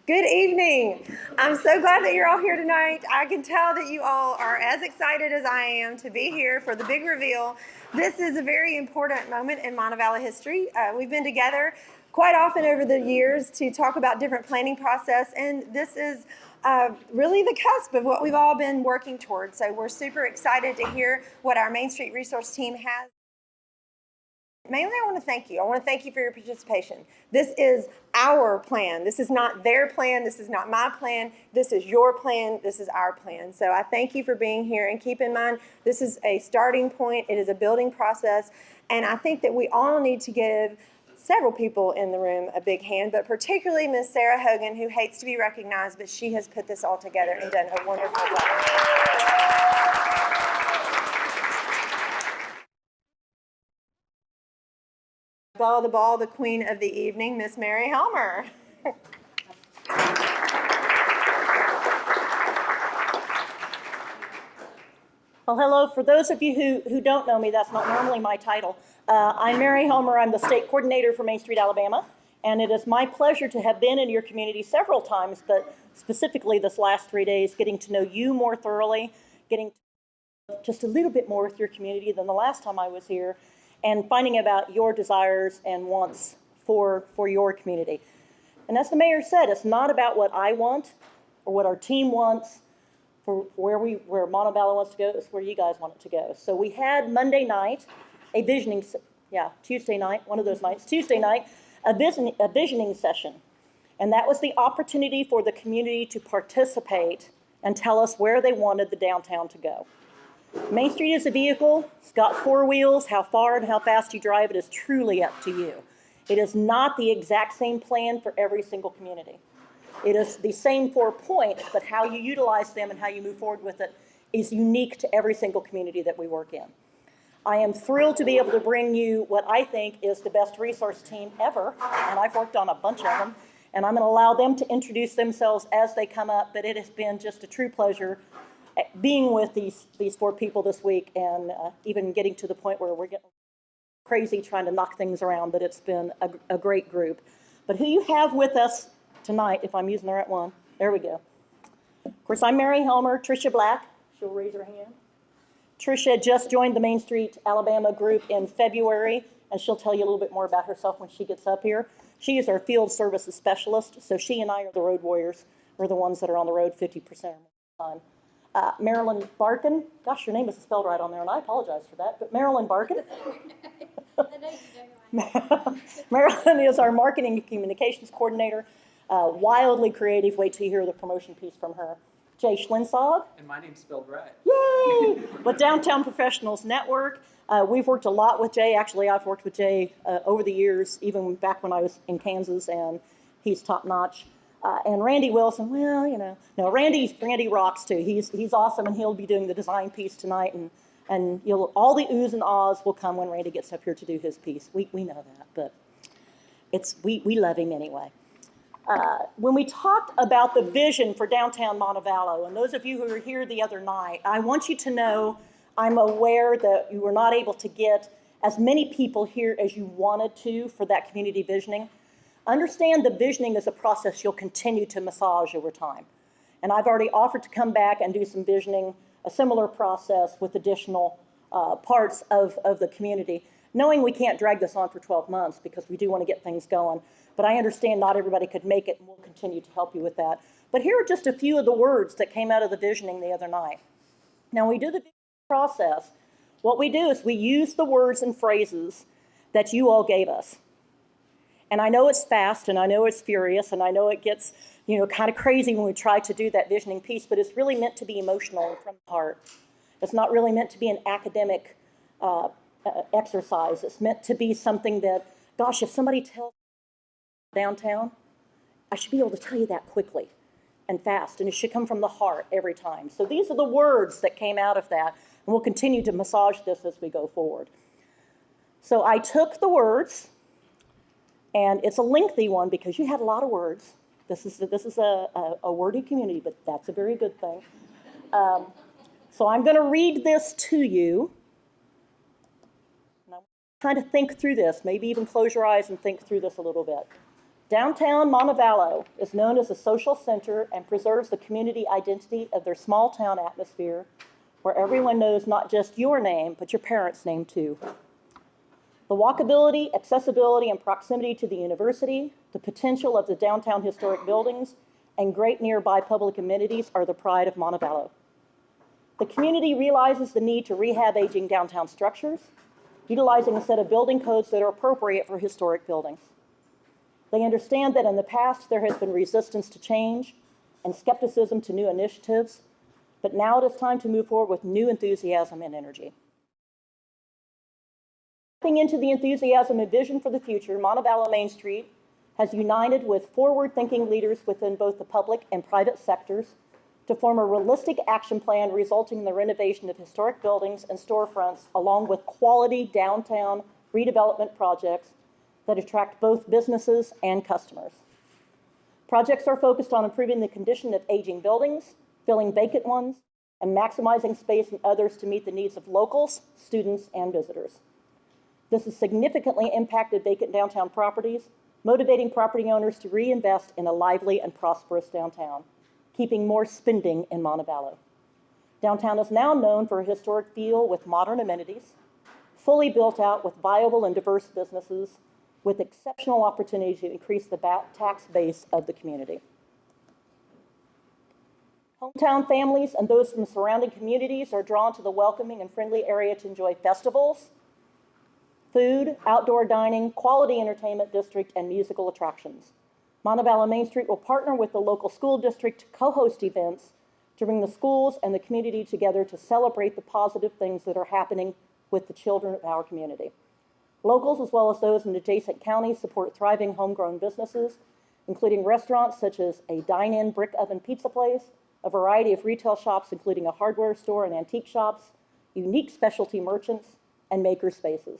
Good evening. I'm so glad that you're all here tonight. I can tell that you all are as excited as I am to be here for the big reveal. This is a very important moment in Montevallo history. We've been together quite often over the years to talk about different planning process, and this is really the cusp of what we've all been working towards. So we're super excited to hear what our Main Street resource team has. Mainly, I want to thank you. I want to thank you for your participation. This is our plan. This is not their plan. This is not my plan. This is your plan. This is our plan. So I thank you for being here. And keep in mind, this is a starting point. It is a building process. And I think that we all need to give several people in the room a big hand, but particularly Miss Sarah Hogan, who hates to be recognized, but she has put this all together and done a wonderful job. The ball, the queen of the evening, Miss Mary Helmer. Well, hello. For those of you who don't know me, that's not normally my title. I'm Mary Helmer. I'm the state coordinator for Main Street, Alabama, and it is my pleasure to have been in your community several times, but specifically this last 3 days, getting to know you more thoroughly, getting to know just a little bit more with your community than the last time I was here, and finding about your desires and wants for your community. And as the mayor said, it's not about what I want or what our team wants for where Montevallo wants to go, it's where you guys want it to go. So we had Monday night, Tuesday night, one of those nights, Tuesday night, a visioning session. And that was the opportunity for the community to participate and tell us where they wanted the downtown to go. Main Street is a vehicle. It's got 4 wheels. How far and how fast you drive it is truly up to you. It is not the exact same plan for every single community. It is the same 4 points, but how you utilize them and how you move forward with it is unique to every single community that we work in. I am thrilled to be able to bring you what I think is the best resource team ever, and I've worked on a bunch of them, and I'm going to allow them to introduce themselves as they come up, but it has been just a true pleasure being with these 4 people this week, and even getting to the point where we're getting crazy trying to knock things around, but it's been a great group. But who you have with us tonight, if I'm using the right one, there we go. Of course, I'm Mary Helmer, Trisha Black, she'll raise her hand. Trisha just joined the Main Street, Alabama group in February, and she'll tell you a little bit more about herself when she gets up here. She is our field services specialist, so she and I are the road warriors. We're the ones that are on the road 50% of the time. Marylon Barkan, gosh, your name isn't spelled right on there, and I apologize for that, but Marylon Barkan. Marylon is our marketing and communications coordinator, wildly creative. Wait till you hear the promotion piece from her. Jay Schlinsog. And my name's spelled right. Yay! With Downtown Professionals Network. We've worked a lot with Jay. Actually, I've worked with Jay over the years, even back when I was in Kansas, and he's top notch. And Randy Wilson, well, you know, no, Randy rocks too. He's awesome, and he'll be doing the design piece tonight, and all the oohs and ahs will come when Randy gets up here to do his piece. We know that, but we love him anyway. When we talked about the vision for downtown Montevallo, and those of you who were here the other night, I want you to know I'm aware that you were not able to get as many people here as you wanted to for that community visioning. Understand the visioning is a process you'll continue to massage over time. And I've already offered to come back and do some visioning, a similar process with additional parts of the community, knowing we can't drag this on for 12 months because we do want to get things going. But I understand not everybody could make it, and we'll continue to help you with that. But here are just a few of the words that came out of the visioning the other night. Now, when we do the process, what we do is we use the words and phrases that you all gave us. And I know it's fast, and I know it's furious, and I know it gets, kind of crazy when we try to do that visioning piece, but it's really meant to be emotional and from the heart. It's not really meant to be an academic exercise. It's meant to be something that, gosh, if somebody tells me downtown, I should be able to tell you that quickly and fast, and it should come from the heart every time. So these are the words that came out of that, and we'll continue to massage this as we go forward. So I took the words, and it's a lengthy one because you had a lot of words. This is a wordy community, but that's a very good thing. So I'm going to read this to you. And I'm trying to think through this, maybe even close your eyes and think through this a little bit. Downtown Montevallo is known as a social center and preserves the community identity of their small town atmosphere, where everyone knows not just your name, but your parents' name too. The walkability, accessibility, and proximity to the university, the potential of the downtown historic buildings, and great nearby public amenities are the pride of Montevallo. The community realizes the need to rehab aging downtown structures, utilizing a set of building codes that are appropriate for historic buildings. They understand that in the past there has been resistance to change and skepticism to new initiatives, but now it is time to move forward with new enthusiasm and energy. Tapping into the enthusiasm and vision for the future, Montevallo Main Street has united with forward-thinking leaders within both the public and private sectors to form a realistic action plan resulting in the renovation of historic buildings and storefronts, along with quality downtown redevelopment projects that attract both businesses and customers. Projects are focused on improving the condition of aging buildings, filling vacant ones, and maximizing space in others to meet the needs of locals, students, and visitors. This has significantly impacted vacant downtown properties, motivating property owners to reinvest in a lively and prosperous downtown, keeping more spending in Montevallo. Downtown is now known for a historic feel with modern amenities, fully built out with viable and diverse businesses, with exceptional opportunity to increase the tax base of the community. Hometown families and those from surrounding communities are drawn to the welcoming and friendly area to enjoy festivals, food, outdoor dining, quality entertainment district, and musical attractions. Montevallo Main Street will partner with the local school district to co-host events to bring the schools and the community together to celebrate the positive things that are happening with the children of our community. Locals, as well as those in adjacent counties, support thriving homegrown businesses, including restaurants such as a dine-in brick oven pizza place, a variety of retail shops, including a hardware store and antique shops, unique specialty merchants, and maker spaces.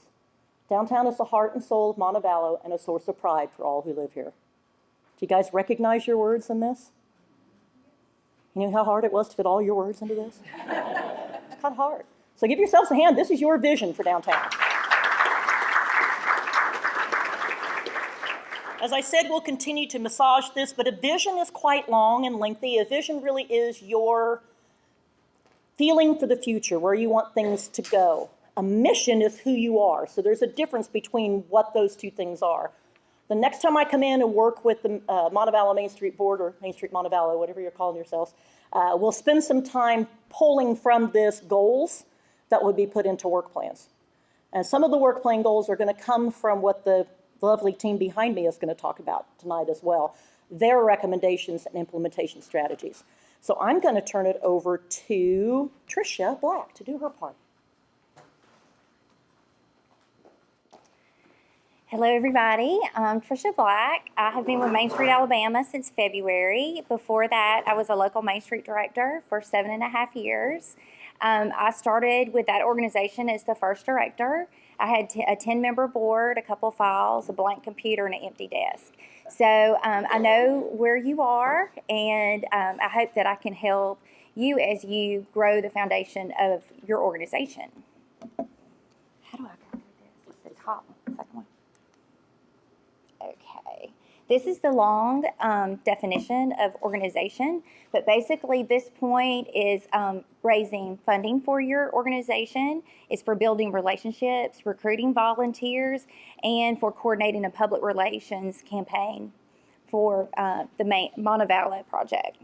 Downtown is the heart and soul of Montevallo and a source of pride for all who live here. Do you guys recognize your words in this? You know how hard it was to fit all your words into this? It's kind of hard. So give yourselves a hand. This is your vision for downtown. As I said, we'll continue to massage this, but a vision is quite long and lengthy. A vision really is your feeling for the future, where you want things to go. A mission is who you are. So there's a difference between what those two things are. The next time I come in and work with the Montevallo Main Street Board, or Main Street Montevallo, whatever you're calling yourselves, we'll spend some time pulling from this goals that would be put into work plans. And some of the work plan goals are going to come from what the lovely team behind me is going to talk about tonight as well, their recommendations and implementation strategies. So I'm going to turn it over to Trisha Black to do her part. Hello, everybody. I'm Trisha Black. I have been with Main Street, Alabama since February. Before that, I was a local Main Street director for 7.5 years. I started with that organization as the first director. I had a 10-member board, a couple files, a blank computer, and an empty desk. So I know where you are, and I hope that I can help you as you grow the foundation of your organization. How do I go with this? It's the top one, second one. Okay, this is the long definition of organization, but basically this point is raising funding for your organization. It's for building relationships, recruiting volunteers, and for coordinating a public relations campaign for the Montevallo project.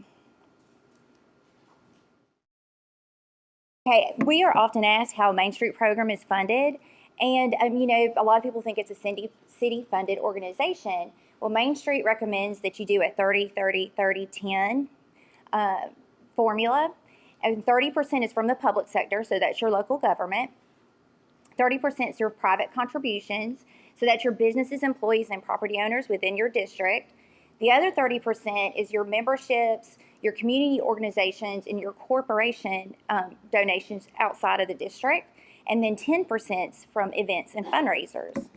Okay, we are often asked how a Main Street program is funded. And, you know, a lot of people think it's a city-funded organization. Well, Main Street recommends that you do a 30-30-30-10 formula. And 30% is from the public sector, so that's your local government. 30% is your private contributions, so that's your businesses, employees, and property owners within your district. The other 30% is your memberships, your community organizations, and your corporation donations outside of the district. And then 10% from events and fundraisers.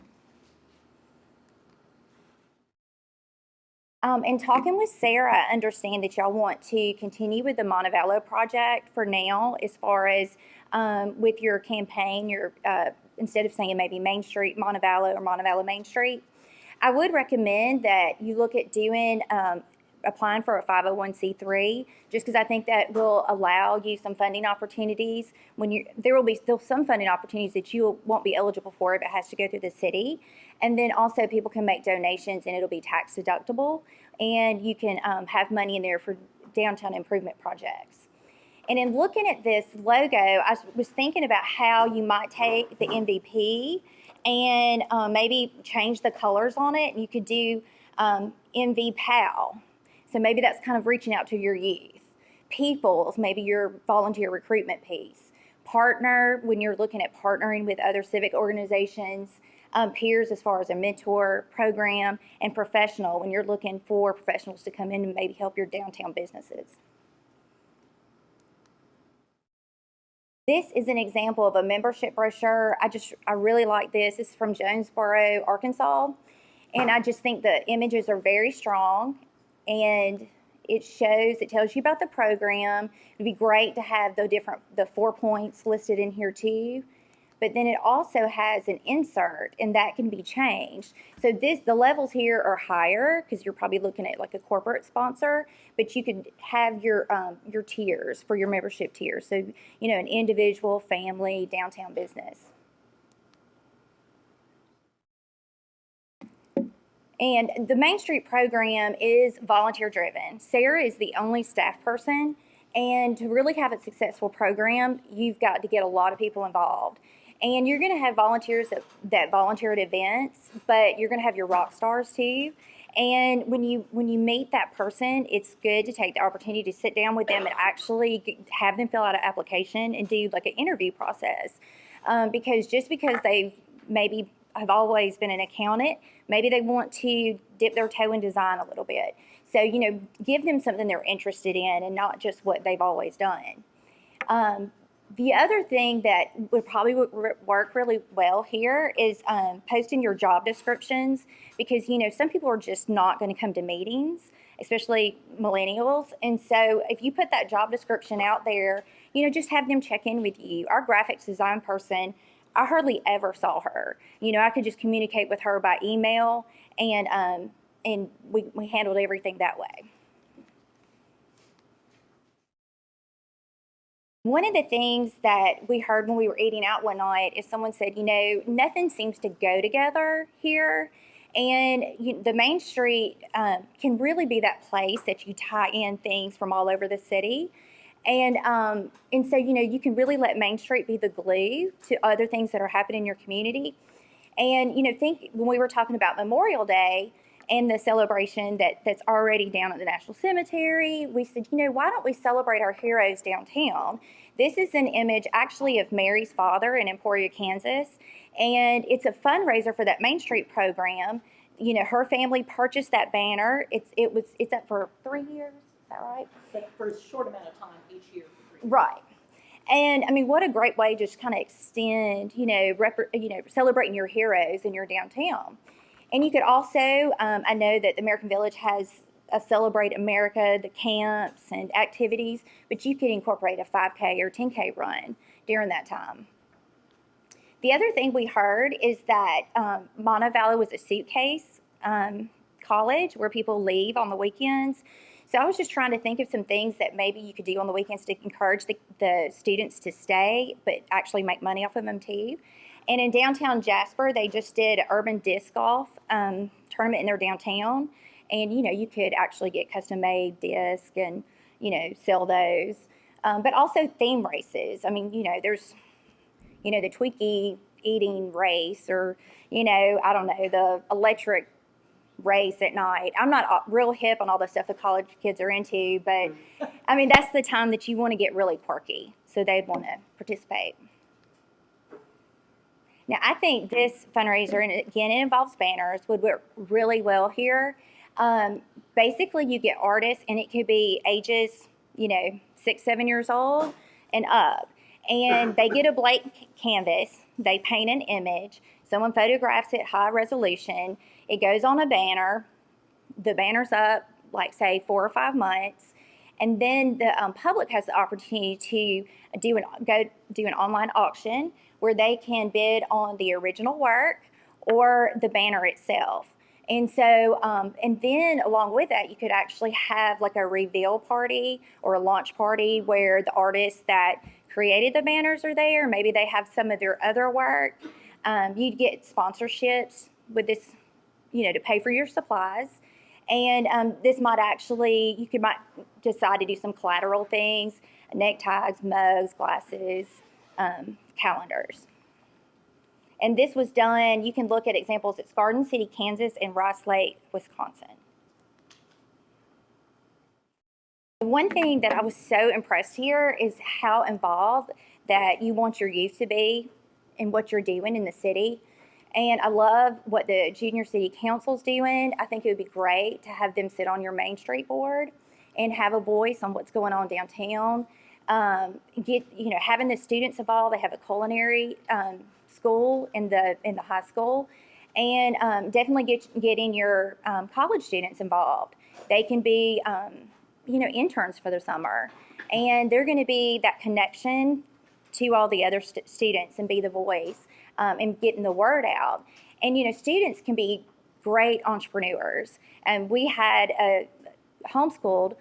And talking with Sarah, I understand that y'all want to continue with the Montevallo project for now, as far as with your campaign, your instead of saying maybe Main Street Montevallo or Montevallo Main Street. I would recommend that you look at doing applying for a 501c3, just because I think that will allow you some funding opportunities. There will be still some funding opportunities that you won't be eligible for if it has to go through the city. And then also people can make donations and it'll be tax deductible, and you can have money in there for downtown improvement projects. And in looking at this logo, I was thinking about how you might take the MVP and maybe change the colors on it, and you could do MV PAL. So maybe that's kind of reaching out to your youth. Peoples, maybe your volunteer recruitment piece. Partner, when you're looking at partnering with other civic organizations. Peers, as far as a mentor program. And professional, when you're looking for professionals to come in and maybe help your downtown businesses. This is an example of a membership brochure. I really like this. It's from Jonesboro, Arkansas. And I just think the images are very strong, and it tells you about the program. It'd be great to have the 4 points listed in here too. But then it also has an insert, and that can be changed. So the levels here are higher because you're probably looking at like a corporate sponsor, but you could have your tiers for your membership tiers. So, an individual, family, downtown business. And the Main Street program is volunteer driven. Sarah is the only staff person, and to really have a successful program, you've got to get a lot of people involved. And you're going to have volunteers that volunteer at events, but you're going to have your rock stars too. And when you meet that person, it's good to take the opportunity to sit down with them and actually have them fill out an application and do like an interview process. Because just because they've maybe have always been an accountant, maybe they want to dip their toe in design a little bit. So, give them something they're interested in and not just what they've always done. The other thing that would probably work really well here is posting your job descriptions, because, some people are just not going to come to meetings, especially millennials. And so if you put that job description out there, just have them check in with you. Our graphics design person, I hardly ever saw her. I could just communicate with her by email, and we handled everything that way. One of the things that we heard when we were eating out one night is someone said, nothing seems to go together here. And the Main Street can really be that place that you tie in things from all over the city. And so, you can really let Main Street be the glue to other things that are happening in your community. And, think when we were talking about Memorial Day and the celebration that's already down at the National Cemetery, we said, why don't we celebrate our heroes downtown? This is an image actually of Mary's father in Emporia, Kansas, and it's a fundraiser for that Main Street program. Her family purchased that banner. It's up for 3 years. Is that right? But for a short amount of time each year. Right. And I mean, what a great way to just kind of extend, celebrating your heroes in your downtown. And you could also, I know that the American Village has a Celebrate America, the camps and activities, but you could incorporate a 5K or 10K run during that time. The other thing we heard is that Montevallo was a suitcase college where people leave on the weekends. So I was just trying to think of some things that maybe you could do on the weekends to encourage the students to stay, but actually make money off of them too. And in downtown Jasper, they just did an urban disc golf tournament in their downtown. And, you could actually get custom-made discs and, sell those. But also theme races. I mean, there's, the Twinkie eating race, or, I don't know, the electric race at night. I'm not real hip on all the stuff the college kids are into, but, I mean, that's the time that you want to get really quirky. So they'd want to participate. Now, I think this fundraiser, and again, it involves banners, would work really well here. Basically, you get artists, and it could be ages, 6, 7 years old and up. And they get a blank canvas. They paint an image. Someone photographs it high resolution. It goes on a banner. The banner's up, like, say, 4 or 5 months. And then the public has the opportunity to do an online auction where they can bid on the original work or the banner itself. And so, and then along with that, you could actually have like a reveal party or a launch party where the artists that created the banners are there. Maybe they have some of their other work. You'd get sponsorships with this, to pay for your supplies. And this might actually, might decide to do some collateral things, neckties, mugs, glasses, calendars. And this was done, you can look at examples at Garden City, Kansas, and Rice Lake, Wisconsin. One thing that I was so impressed here is how involved that you want your youth to be in what you're doing in the city. And I love what the Junior City Council's doing. I think it would be great to have them sit on your Main Street board and have a voice on what's going on downtown. Having the students involved. They have a culinary school in the high school, and definitely getting your college students involved. They can be interns for the summer, and they're going to be that connection to all the other students and be the voice and getting the word out. And students can be great entrepreneurs. And we had a homeschooled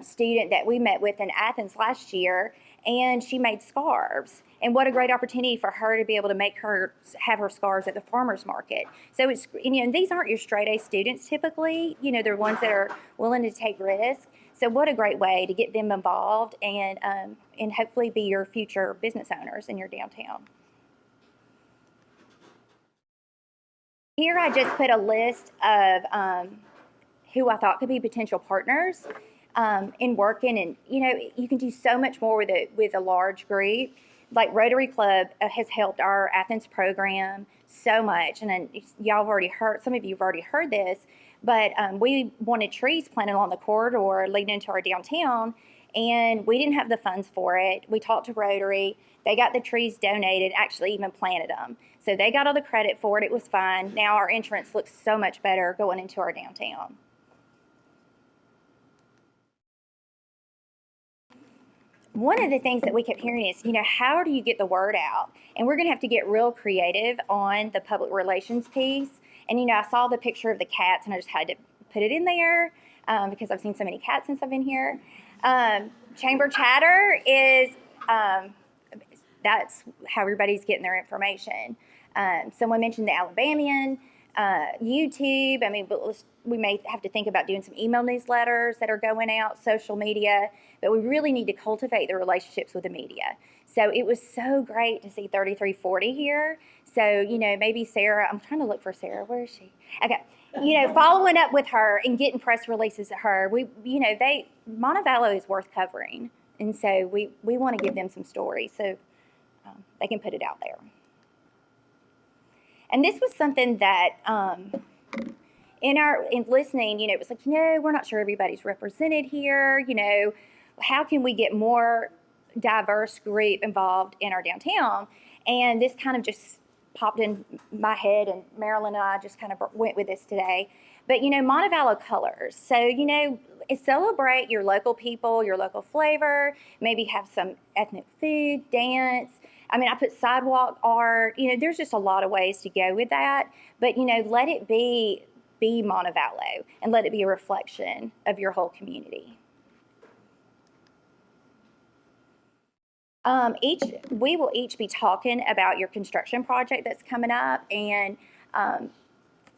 student that we met with in Athens last year, and she made scarves. And what a great opportunity for her to be able to have her scarves at the farmer's market. So it's, these aren't your straight A students typically. They're ones that are willing to take risks. So what a great way to get them involved and hopefully be your future business owners in your downtown. Here I just put a list of who I thought could be potential partners in working, and you can do so much more with a large group. Like Rotary Club has helped our Athens program so much, and then y'all have already heard, some of you have already heard this, but we wanted trees planted along the corridor leading into our downtown, and we didn't have the funds for it. We talked to Rotary. They got the trees donated, actually even planted them. So they got all the credit for it. It was fine. Now our entrance looks so much better going into our downtown. One of the things that we kept hearing is, how do you get the word out? And we're going to have to get real creative on the public relations piece. And, I saw the picture of the cats, and I just had to put it in there because I've seen so many cats since I've been here. Chamber chatter is, that's how everybody's getting their information. Someone mentioned the Alabamian, YouTube. We may have to think about doing some email newsletters that are going out, social media, but we really need to cultivate the relationships with the media. So it was so great to see 3340 here. So, maybe Sarah, I'm trying to look for Sarah. Where is she? Okay. Following up with her and getting press releases at her. Montevallo is worth covering. And so we want to give them some stories so they can put it out there. And this was something that in listening, it was like, we're not sure everybody's represented here. How can we get more diverse group involved in our downtown? And this kind of just popped in my head, and Marylon and I just kind of went with this today. But, Montevallo colors. So, celebrate your local people, your local flavor, maybe have some ethnic food, dance. I put sidewalk art. There's just a lot of ways to go with that. But, let it be Montevallo, and let it be a reflection of your whole community. We will each be talking about your construction project that's coming up, and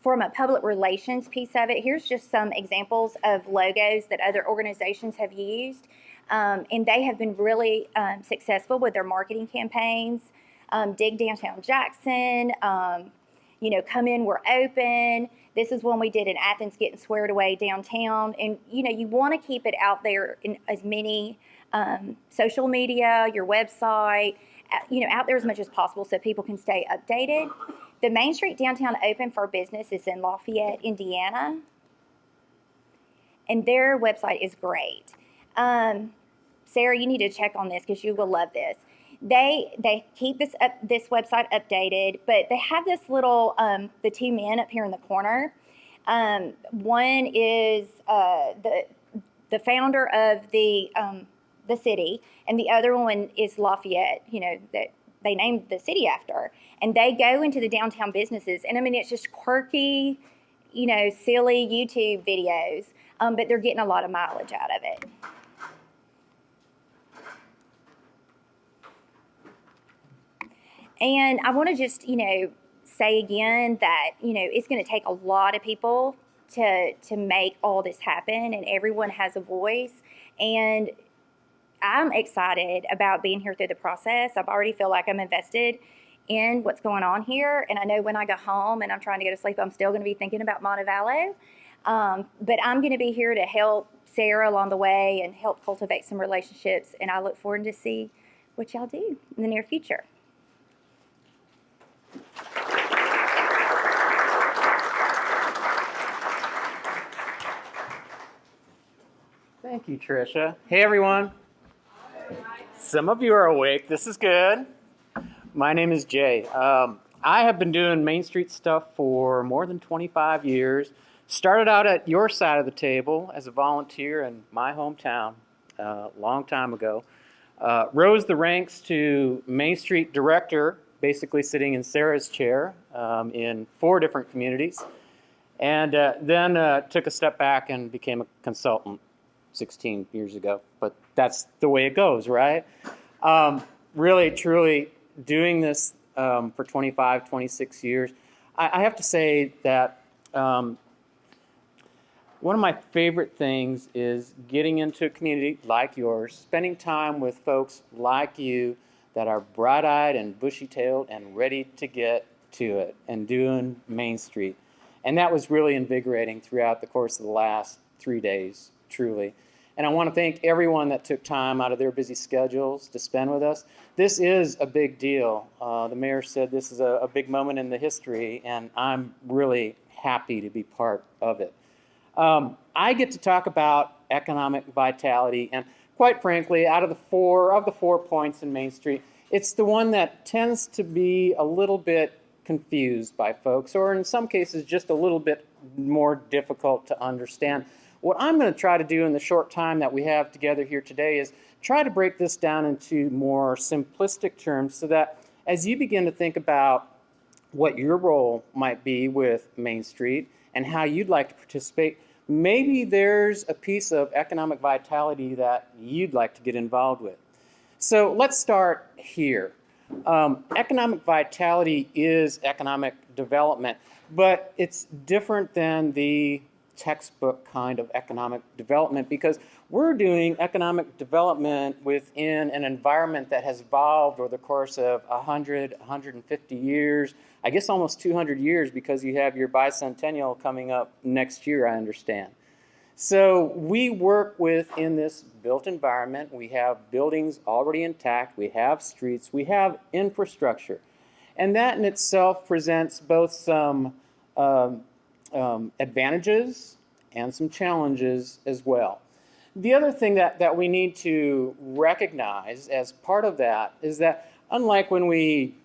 from a public relations piece of it, here's just some examples of logos that other organizations have used, and they have been really successful with their marketing campaigns. Dig Downtown Jackson, come in, we're open. This is one we did in Athens, getting squared away downtown, and you want to keep it out there in as many social media, your website, out there as much as possible so people can stay updated. The Main Street Downtown Open for Business is in Lafayette, Indiana, and their website is great. Sarah, you need to check on this because you will love this. They keep this website updated, but they have this little the two men up here in the corner. One is the founder of the city, and the other one is Lafayette, that they named the city after. And they go into the downtown businesses, and it's just quirky, silly YouTube videos, but they're getting a lot of mileage out of it. And I want to just, say again that, it's going to take a lot of people to make all this happen, and everyone has a voice. And I'm excited about being here through the process. I already feel like I'm invested in what's going on here. And I know when I go home and I'm trying to go to sleep, I'm still going to be thinking about Montevallo. But I'm going to be here to help Sarah along the way and help cultivate some relationships. And I look forward to see what y'all do in the near future. Thank you, Trisha. Hey, everyone. Some of you are awake. This is good. My name is Jay. I have been doing Main Street stuff for more than 25 years. Started out at your side of the table as a volunteer in my hometown a long time ago. Rose the ranks to Main Street director, basically sitting in Sarah's chair in 4 different communities. And then took a step back and became a consultant 16 years ago. But that's the way it goes, right? Really, truly doing this for 25, 26 years. I have to say that one of my favorite things is getting into a community like yours, spending time with folks like you that are bright-eyed and bushy-tailed and ready to get to it and doing Main Street. And that was really invigorating throughout the course of the last 3 days, truly. And I want to thank everyone that took time out of their busy schedules to spend with us. This is a big deal. The mayor said this is a big moment in the history, and I'm really happy to be part of it. I get to talk about economic vitality, and quite frankly, out of the four points in Main Street, it's the one that tends to be a little bit confused by folks, or in some cases just a little bit more difficult to understand. What I'm going to try to do in the short time that we have together here today is try to break this down into more simplistic terms so that as you begin to think about what your role might be with Main Street and how you'd like to participate, maybe there's a piece of economic vitality that you'd like to get involved with. So let's start here. Economic vitality is economic development, but it's different than the textbook kind of economic development because we're doing economic development within an environment that has evolved over the course of 100, 150 years, I guess almost 200 years because you have your bicentennial coming up next year, I understand. So we work within this built environment. We have buildings already intact. We have streets. We have infrastructure. And that in itself presents both some advantages and some challenges as well. The other thing that we need to recognize as part of that is that unlike when we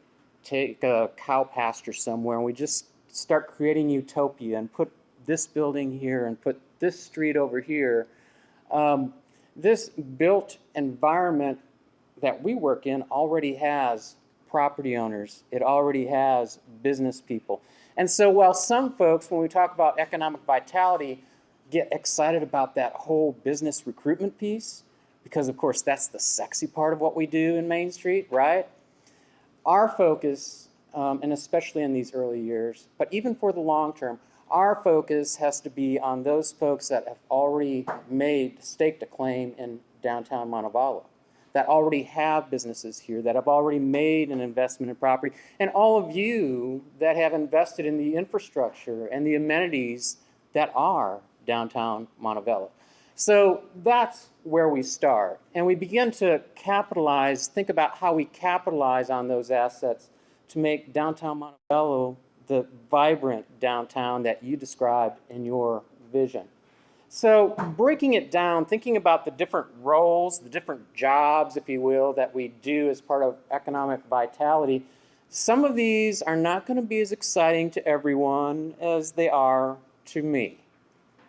take a cow pasture somewhere and we just start creating utopia and put this building here and put this street over here, this built environment that we work in already has property owners. It already has business people. And so while some folks, when we talk about economic vitality, get excited about that whole business recruitment piece, because of course that's the sexy part of what we do in Main Street, right? Our focus, and especially in these early years, but even for the long term, our focus has to be on those folks that have already staked a claim in downtown Montevallo, that already have businesses here, that have already made an investment in property, and all of you that have invested in the infrastructure and the amenities that are downtown Montevallo. So that's where we start. And we begin to think about how we capitalize on those assets to make downtown Montevallo the vibrant downtown that you described in your vision. So breaking it down, thinking about the different roles, the different jobs, if you will, that we do as part of economic vitality, some of these are not going to be as exciting to everyone as they are to me,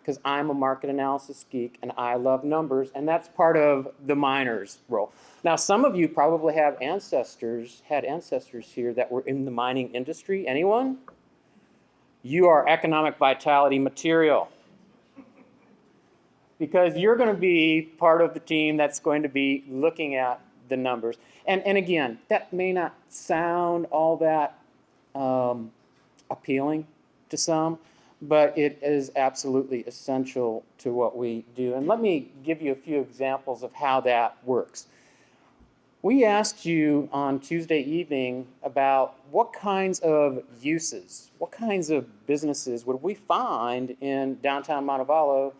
because I'm a market analysis geek and I love numbers, and that's part of the miner's role. Now, some of you probably had ancestors here that were in the mining industry. Anyone? You are economic vitality material, because you're going to be part of the team that's going to be looking at the numbers. And again, that may not sound all that appealing to some, but it is absolutely essential to what we do. And let me give you a few examples of how that works. We asked you on Tuesday evening about what kinds of uses, what kinds of businesses would we find in downtown Montevallo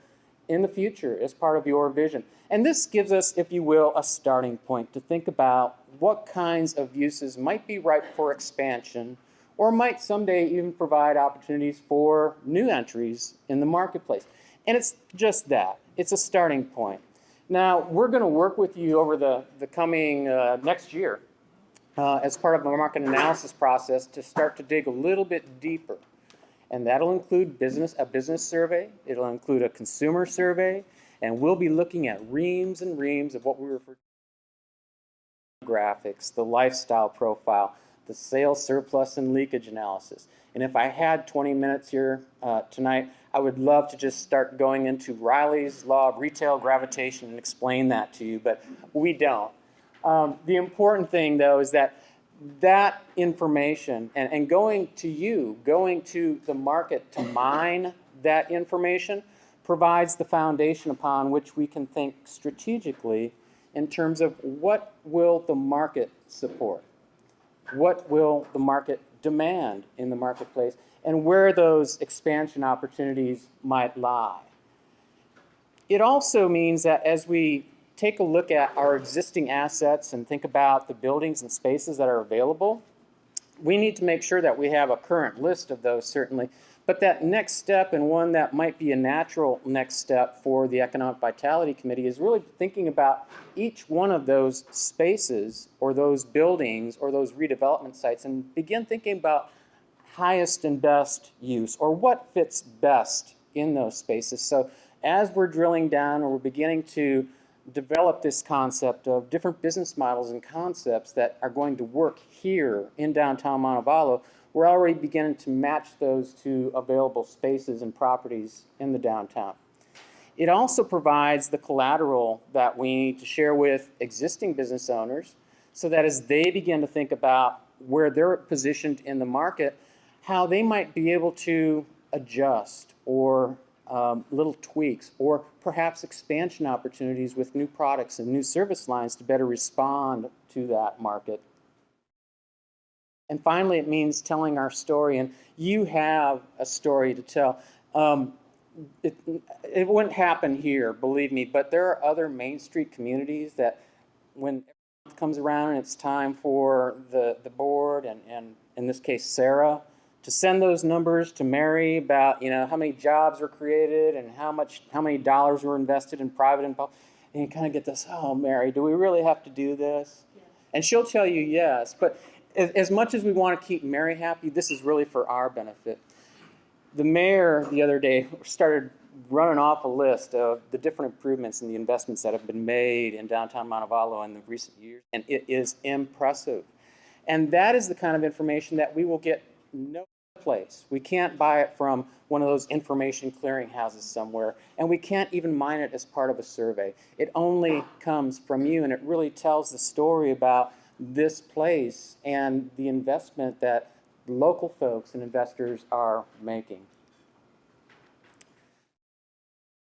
in the future as part of your vision. And this gives us, if you will, a starting point to think about what kinds of uses might be ripe for expansion or might someday even provide opportunities for new entries in the marketplace. And it's just that. It's a starting point. Now, we're going to work with you over the coming next year as part of a market analysis process to start to dig a little bit deeper. And that'll include a business survey, it'll include a consumer survey, and we'll be looking at reams and reams of what we refer to graphics, the lifestyle profile, the sales surplus and leakage analysis. And if I had 20 minutes here tonight, I would love to just start going into Riley's Law of Retail Gravitation and explain that to you, but we don't. The important thing, though, is that information and going to the market to mine that information provides the foundation upon which we can think strategically in terms of what will the market support, what will the market demand in the marketplace, and where those expansion opportunities might lie. It also means that as we take a look at our existing assets and think about the buildings and spaces that are available, we need to make sure that we have a current list of those, certainly, but that next step, and one that might be a natural next step for the Economic Vitality Committee, is really thinking about each one of those spaces or those buildings or those redevelopment sites and begin thinking about highest and best use, or what fits best in those spaces. So as we're drilling down, or we're beginning to develop this concept of different business models and concepts that are going to work here in downtown Montevallo, we're already beginning to match those to available spaces and properties in the downtown. It also provides the collateral that we need to share with existing business owners so that as they begin to think about where they're positioned in the market, how they might be able to adjust or little tweaks, or perhaps expansion opportunities with new products and new service lines to better respond to that market. And finally, it means telling our story, and you have a story to tell. It wouldn't happen here, believe me, but there are other Main Street communities that when it comes around and it's time for the board, and in this case Sarah, to send those numbers to Mary about, you know, how many jobs were created and how many dollars were invested in private and public, and you kind of get this, oh, Mary, do we really have to do this? Yes. And she'll tell you yes, but as much as we want to keep Mary happy, this is really for our benefit. The mayor the other day started running off a list of the different improvements and the investments that have been made in downtown Montevallo in the recent years, and it is impressive. And that is the kind of information that we will get no place. We can't buy it from one of those information clearinghouses somewhere, and we can't even mine it as part of a survey. It only comes from you, and it really tells the story about this place and the investment that local folks and investors are making.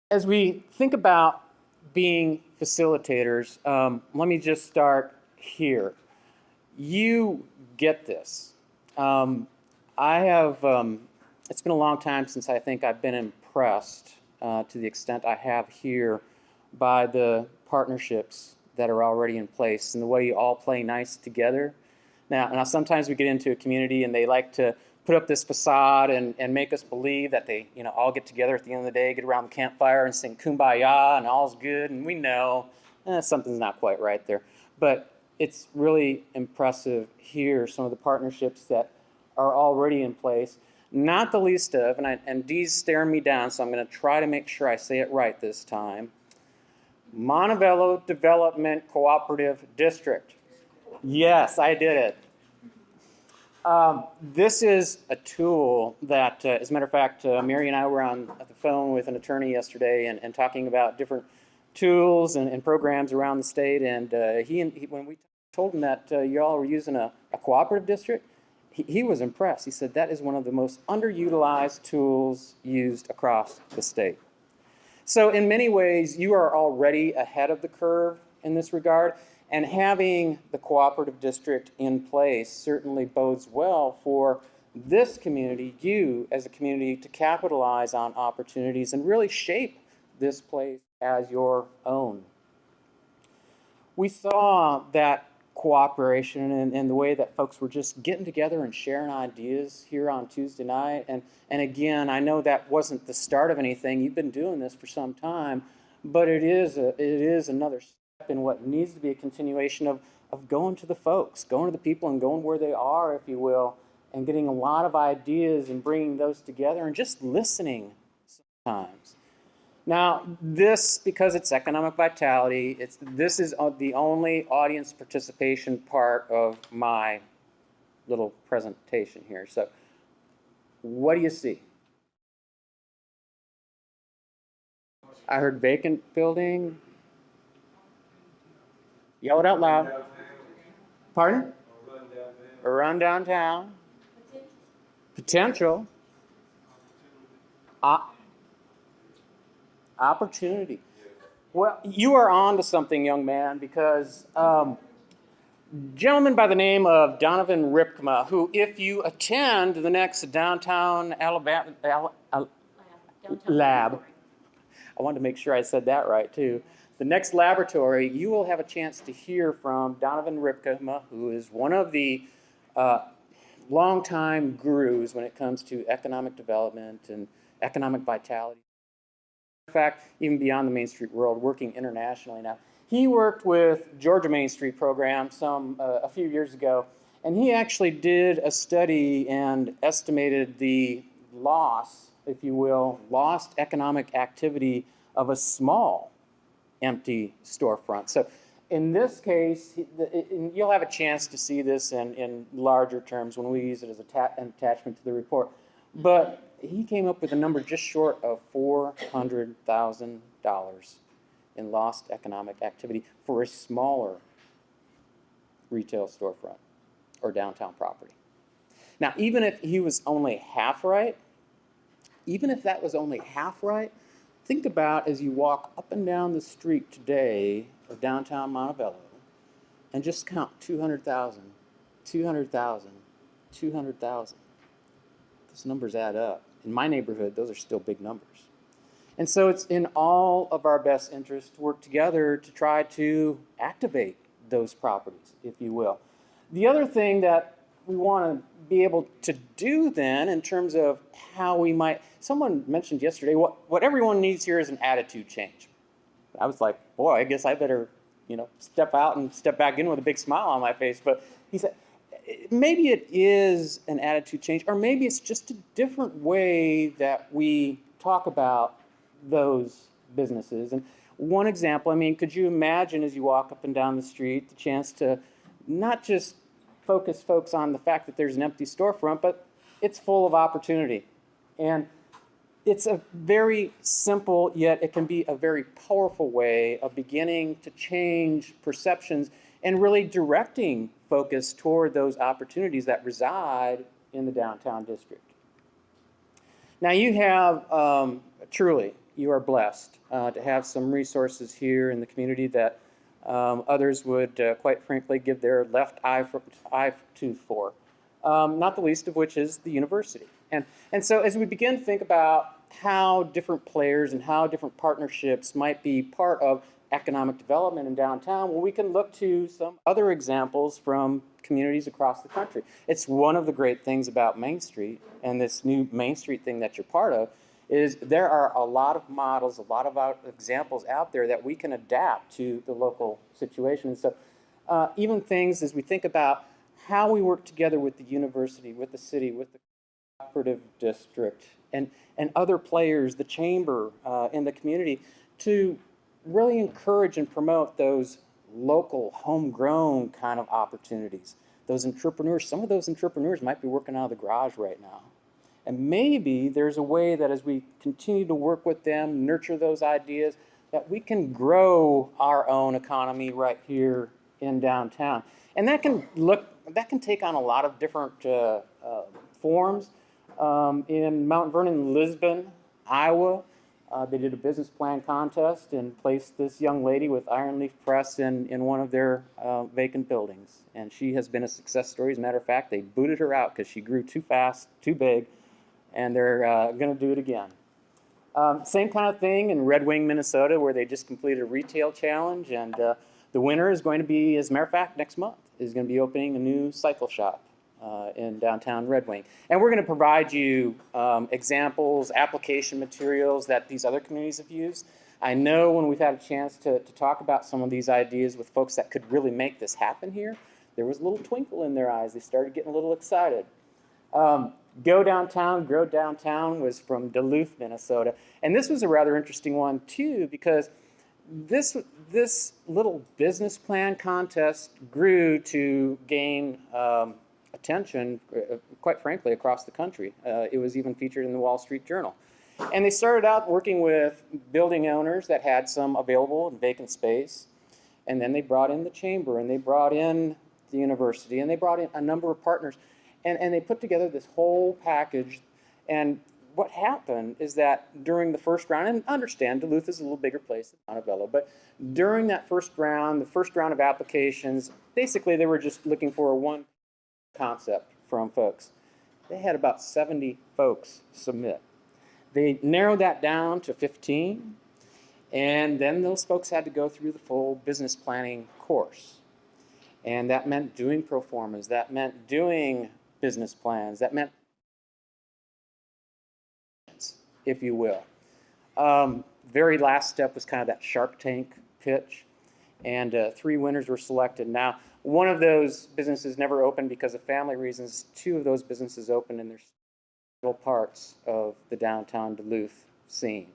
As we think about being facilitators, let me just start here. You get this. It's been a long time since I think I've been impressed to the extent I have here by the partnerships that are already in place and the way you all play nice together. Now sometimes we get into a community and they like to put up this facade and make us believe that they, you know, all get together at the end of the day, get around the campfire and sing Kumbaya and all's good, and we know something's not quite right there. But it's really impressive here, some of the partnerships that are already in place, not the least of, and Dee's staring me down, so I'm going to try to make sure I say it right this time, Montevallo Development Cooperative District. Yes, I did it. This is a tool that, as a matter of fact, Mary and I were on the phone with an attorney yesterday and talking about different tools and programs around the state. And when we told him that y'all were using a cooperative district, he was impressed. He said that is one of the most underutilized tools used across the state. So in many ways, you are already ahead of the curve in this regard, and having the cooperative district in place certainly bodes well for this community, you as a community, to capitalize on opportunities and really shape this place as your own. We saw that cooperation and the way that folks were just getting together and sharing ideas here on Tuesday night. And again, I know that wasn't the start of anything. You've been doing this for some time, but it is another step in what needs to be a continuation of going to the folks, going to the people and going where they are, if you will, and getting a lot of ideas and bringing those together and just listening sometimes. Now, this, because it's economic vitality, this is the only audience participation part of my little presentation here. So, what do you see? I heard vacant building. Yell it out loud. Pardon? A run downtown. Potential. Opportunity. Well, you are on to something, young man, because gentleman by the name of Donovan Ripkema, who, if you attend the next downtown Alabama lab, I wanted to make sure I said that right too. The next laboratory, you will have a chance to hear from Donovan Ripkema, who is one of the longtime gurus when it comes to economic development and economic vitality. In fact, even beyond the Main Street world, working internationally now. He worked with Georgia Main Street program a few years ago, and he actually did a study and estimated the loss, if you will, lost economic activity of a small empty storefront. So in this case, you'll have a chance to see this in larger terms when we use it as an attachment to the report. But he came up with a number just short of $400,000 in lost economic activity for a smaller retail storefront or downtown property. Now, even if he was only half right, think about as you walk up and down the street today of downtown Montevallo and just count 200,000, 200,000, 200,000. Those numbers add up. In my neighborhood, those are still big numbers. And so it's in all of our best interest to work together to try to activate those properties, if you will. The other thing that we want to be able to do then in terms of how we might, someone mentioned yesterday, what everyone needs here is an attitude change. I was like, boy, I guess I better, step out and step back in with a big smile on my face. But he said, maybe it is an attitude change, or maybe it's just a different way that we talk about those businesses. And one example, could you imagine as you walk up and down the street the chance to not just focus folks on the fact that there's an empty storefront, but it's full of opportunity. And it's a very simple, yet it can be a very powerful way of beginning to change perceptions and really directing focus toward those opportunities that reside in the downtown district. Now you have, truly, you are blessed to have some resources here in the community that others would, quite frankly, give their left eye tooth for, not the least of which is the university. And so as we begin to think about how different players and how different partnerships might be part of economic development in downtown, well, we can look to some other examples from communities across the country. It's one of the great things about Main Street and this new Main Street thing that you're part of is there are a lot of models, a lot of examples out there that we can adapt to the local situation. And so even things as we think about how we work together with the university, with the city, with the cooperative district, and other players, the chamber in the community, to really encourage and promote those local, homegrown kind of opportunities, those entrepreneurs, some of those entrepreneurs might be working out of the garage right now. And maybe there's a way that as we continue to work with them, nurture those ideas, that we can grow our own economy right here in downtown. And that can take on a lot of different forms. In Mount Vernon, Lisbon, Iowa, they did a business plan contest and placed this young lady with Iron Leaf Press in one of their vacant buildings. And she has been a success story. As a matter of fact, they booted her out because she grew too fast, too big, and they're going to do it again. Same kind of thing in Red Wing, Minnesota, where they just completed a retail challenge. And the winner is going to be, as a matter of fact, next month, is going to be opening a new cycle shop in downtown Red Wing. And we're going to provide you examples, application materials that these other communities have used. I know when we've had a chance to talk about some of these ideas with folks that could really make this happen here, there was a little twinkle in their eyes. They started getting a little excited. Go Downtown, Grow Downtown was from Duluth, Minnesota. And this was a rather interesting one, too, because this little business plan contest grew to gain attention, quite frankly, across the country. It was even featured in the Wall Street Journal. And they started out working with building owners that had some available and vacant space. And then they brought in the chamber, and they brought in the university, and they brought in a number of partners. And they put together this whole package. And what happened is that during the first round, and understand Duluth is a little bigger place than Montevallo, but during that first round, the first round of applications, basically they were just looking for one concept from folks. They had about 70 folks submit. They narrowed that down to 15, and then those folks had to go through the full business planning course. And that meant doing pro formas, that meant doing business plans, that meant, if you will. Very last step was kind of that Shark Tank pitch, and 3 winners were selected. Now, one of those businesses never opened because of family reasons. 2 of those businesses opened, and they're several parts of the downtown Duluth scene.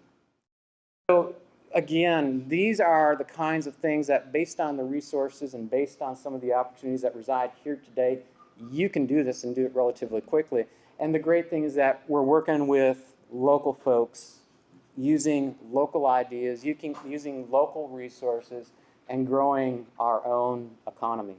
So again, these are the kinds of things that, based on the resources and based on some of the opportunities that reside here today, you can do this and do it relatively quickly. And the great thing is that we're working with local folks, using local ideas, using local resources, and growing our own economy.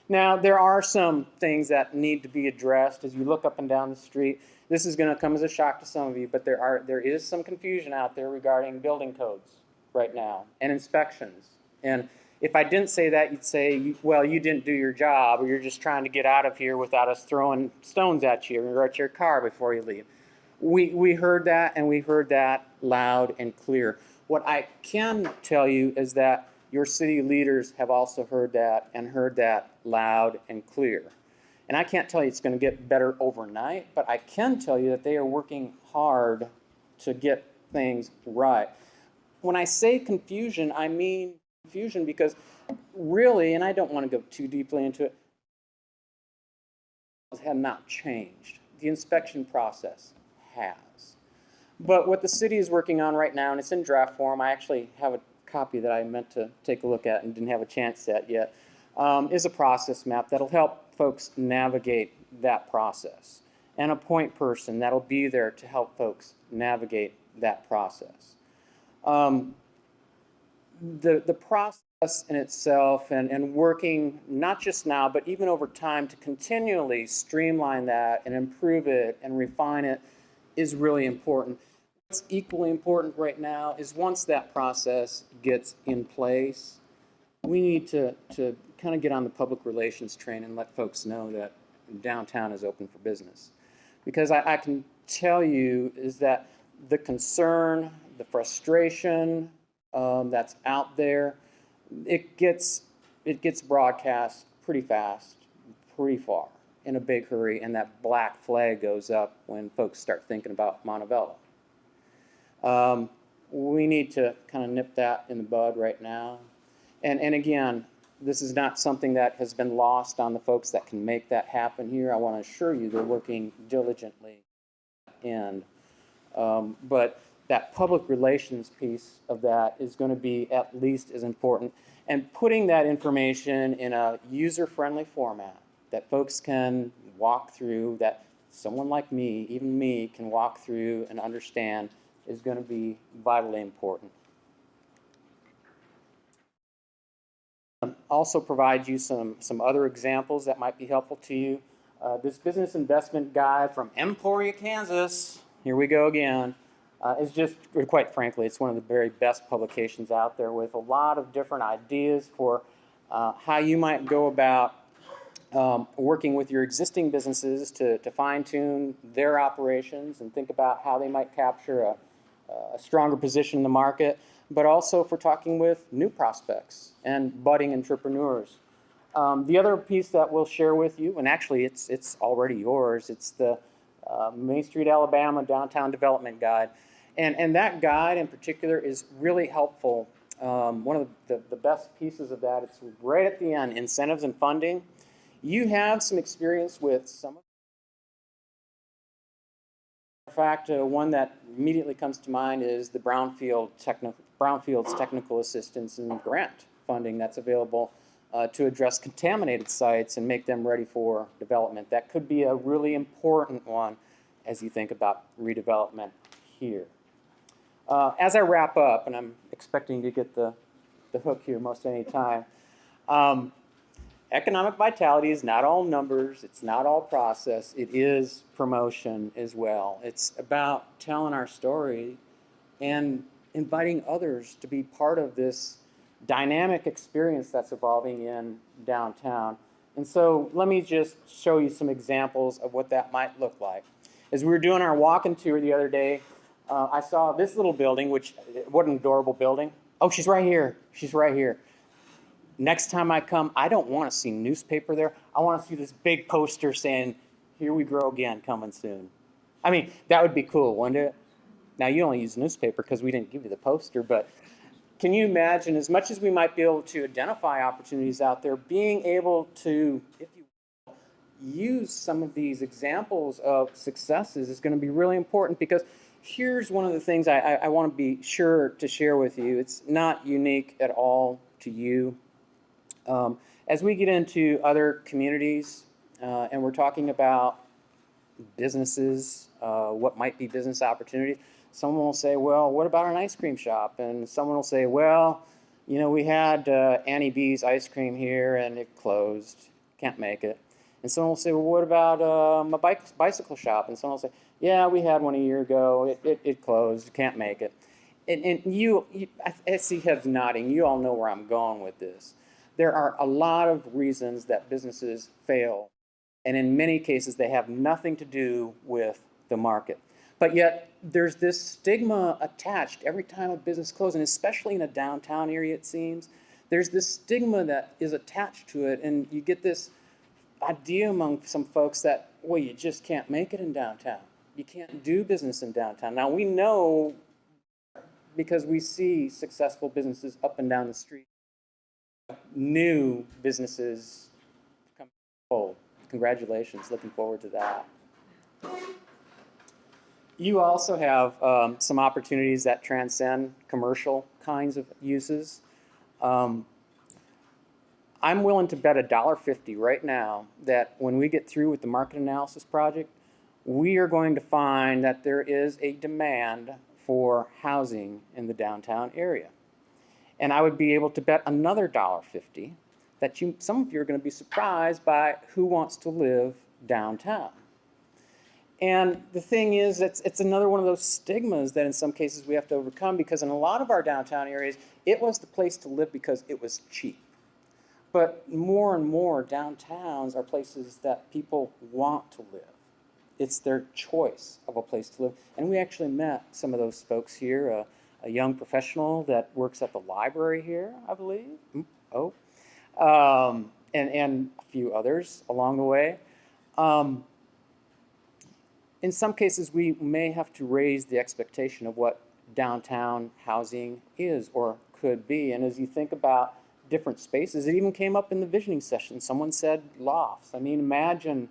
Now, there are some things that need to be addressed as you look up and down the street. This is going to come as a shock to some of you, but there is some confusion out there regarding building codes right now and inspections. And if I didn't say that, you'd say, well, you didn't do your job, or you're just trying to get out of here without us throwing stones at you or at your car before you leave. We heard that, and we heard that loud and clear. What I can tell you is that your city leaders have also heard that, and heard that loud and clear. And I can't tell you it's going to get better overnight, but I can tell you that they are working hard to get things right. When I say confusion, I mean confusion because really, and I don't want to go too deeply into it, have not changed. The inspection process has. But what the city is working on right now, and it's in draft form, I actually have a copy that I meant to take a look at and didn't have a chance at yet, is a process map that'll help folks navigate that process, and a point person that'll be there to help folks navigate that process. The process in itself, and working not just now, but even over time to continually streamline that and improve it and refine it is really important. What's equally important right now is once that process gets in place, we need to kind of get on the public relations train and let folks know that downtown is open for business. Because I can tell you is that the concern, the frustration that's out there, it gets broadcast pretty fast, pretty far, in a big hurry, and that black flag goes up when folks start thinking about Montevallo. We need to kind of nip that in the bud right now. And again, this is not something that has been lost on the folks that can make that happen here. I want to assure you they're working diligently. But that public relations piece of that is going to be at least as important. And putting that information in a user-friendly format that folks can walk through, that someone like me, even me, can walk through and understand is going to be vitally important. Also provide you some other examples that might be helpful to you. This business investment guide from Emporia, Kansas, here we go again, is just, quite frankly, it's one of the very best publications out there with a lot of different ideas for how you might go about working with your existing businesses to fine-tune their operations and think about how they might capture a stronger position in the market, but also for talking with new prospects and budding entrepreneurs. The other piece that we'll share with you, and actually it's already yours, it's the Main Street, Alabama Downtown Development Guide. And that guide in particular is really helpful. One of the best pieces of that, it's right at the end, incentives and funding. You have some experience with some of. In fact, one that immediately comes to mind is the Brownfield's Technical Assistance and Grant funding that's available to address contaminated sites and make them ready for development. That could be a really important one as you think about redevelopment here. As I wrap up, and I'm expecting to get the hook here most any time, economic vitality is not all numbers, it's not all process, it is promotion as well. It's about telling our story and inviting others to be part of this dynamic experience that's evolving in downtown. And so let me just show you some examples of what that might look like. As we were doing our walk-in tour the other day, I saw this little building, which, what an adorable building. Oh, she's right here. She's right here. Next time I come, I don't want to see newspaper there. I want to see this big poster saying, "Here we grow again, coming soon." I mean, that would be cool, wouldn't it? Now, you only use newspaper because we didn't give you the poster, but can you imagine, as much as we might be able to identify opportunities out there, being able to, if you will, use some of these examples of successes is going to be really important, because here's one of the things I want to be sure to share with you. It's not unique at all to you. As we get into other communities and we're talking about businesses, what might be business opportunities, someone will say, well, what about an ice cream shop? And someone will say, well, you know, we had Annie B's ice cream here and it closed, can't make it. And someone will say, well, what about my bicycle shop? And someone will say, yeah, we had one a year ago, it closed, can't make it. And you, I see heads nodding, you all know where I'm going with this. There are a lot of reasons that businesses fail, and in many cases they have nothing to do with the market. But yet there's this stigma attached every time a business closes, and especially in a downtown area, it seems. There's this stigma that is attached to it, and you get this idea among some folks that, well, you just can't make it in downtown. You can't do business in downtown. Now, we know, because we see successful businesses up and down the street, new businesses come forward. Congratulations, looking forward to that. You also have some opportunities that transcend commercial kinds of uses. I'm willing to bet $1.50 right now that when we get through with the market analysis project, we are going to find that there is a demand for housing in the downtown area. And I would be able to bet another $1.50 that some of you are going to be surprised by who wants to live downtown. And the thing is, it's another one of those stigmas that in some cases we have to overcome, because in a lot of our downtown areas, it was the place to live because it was cheap. But more and more downtowns are places that people want to live. It's their choice of a place to live. And we actually met some of those folks here, a young professional that works at the library here, I believe. And a few others along the way. In some cases, we may have to raise the expectation of what downtown housing is or could be. And as you think about different spaces, it even came up in the visioning session. Someone said lofts. I mean, imagine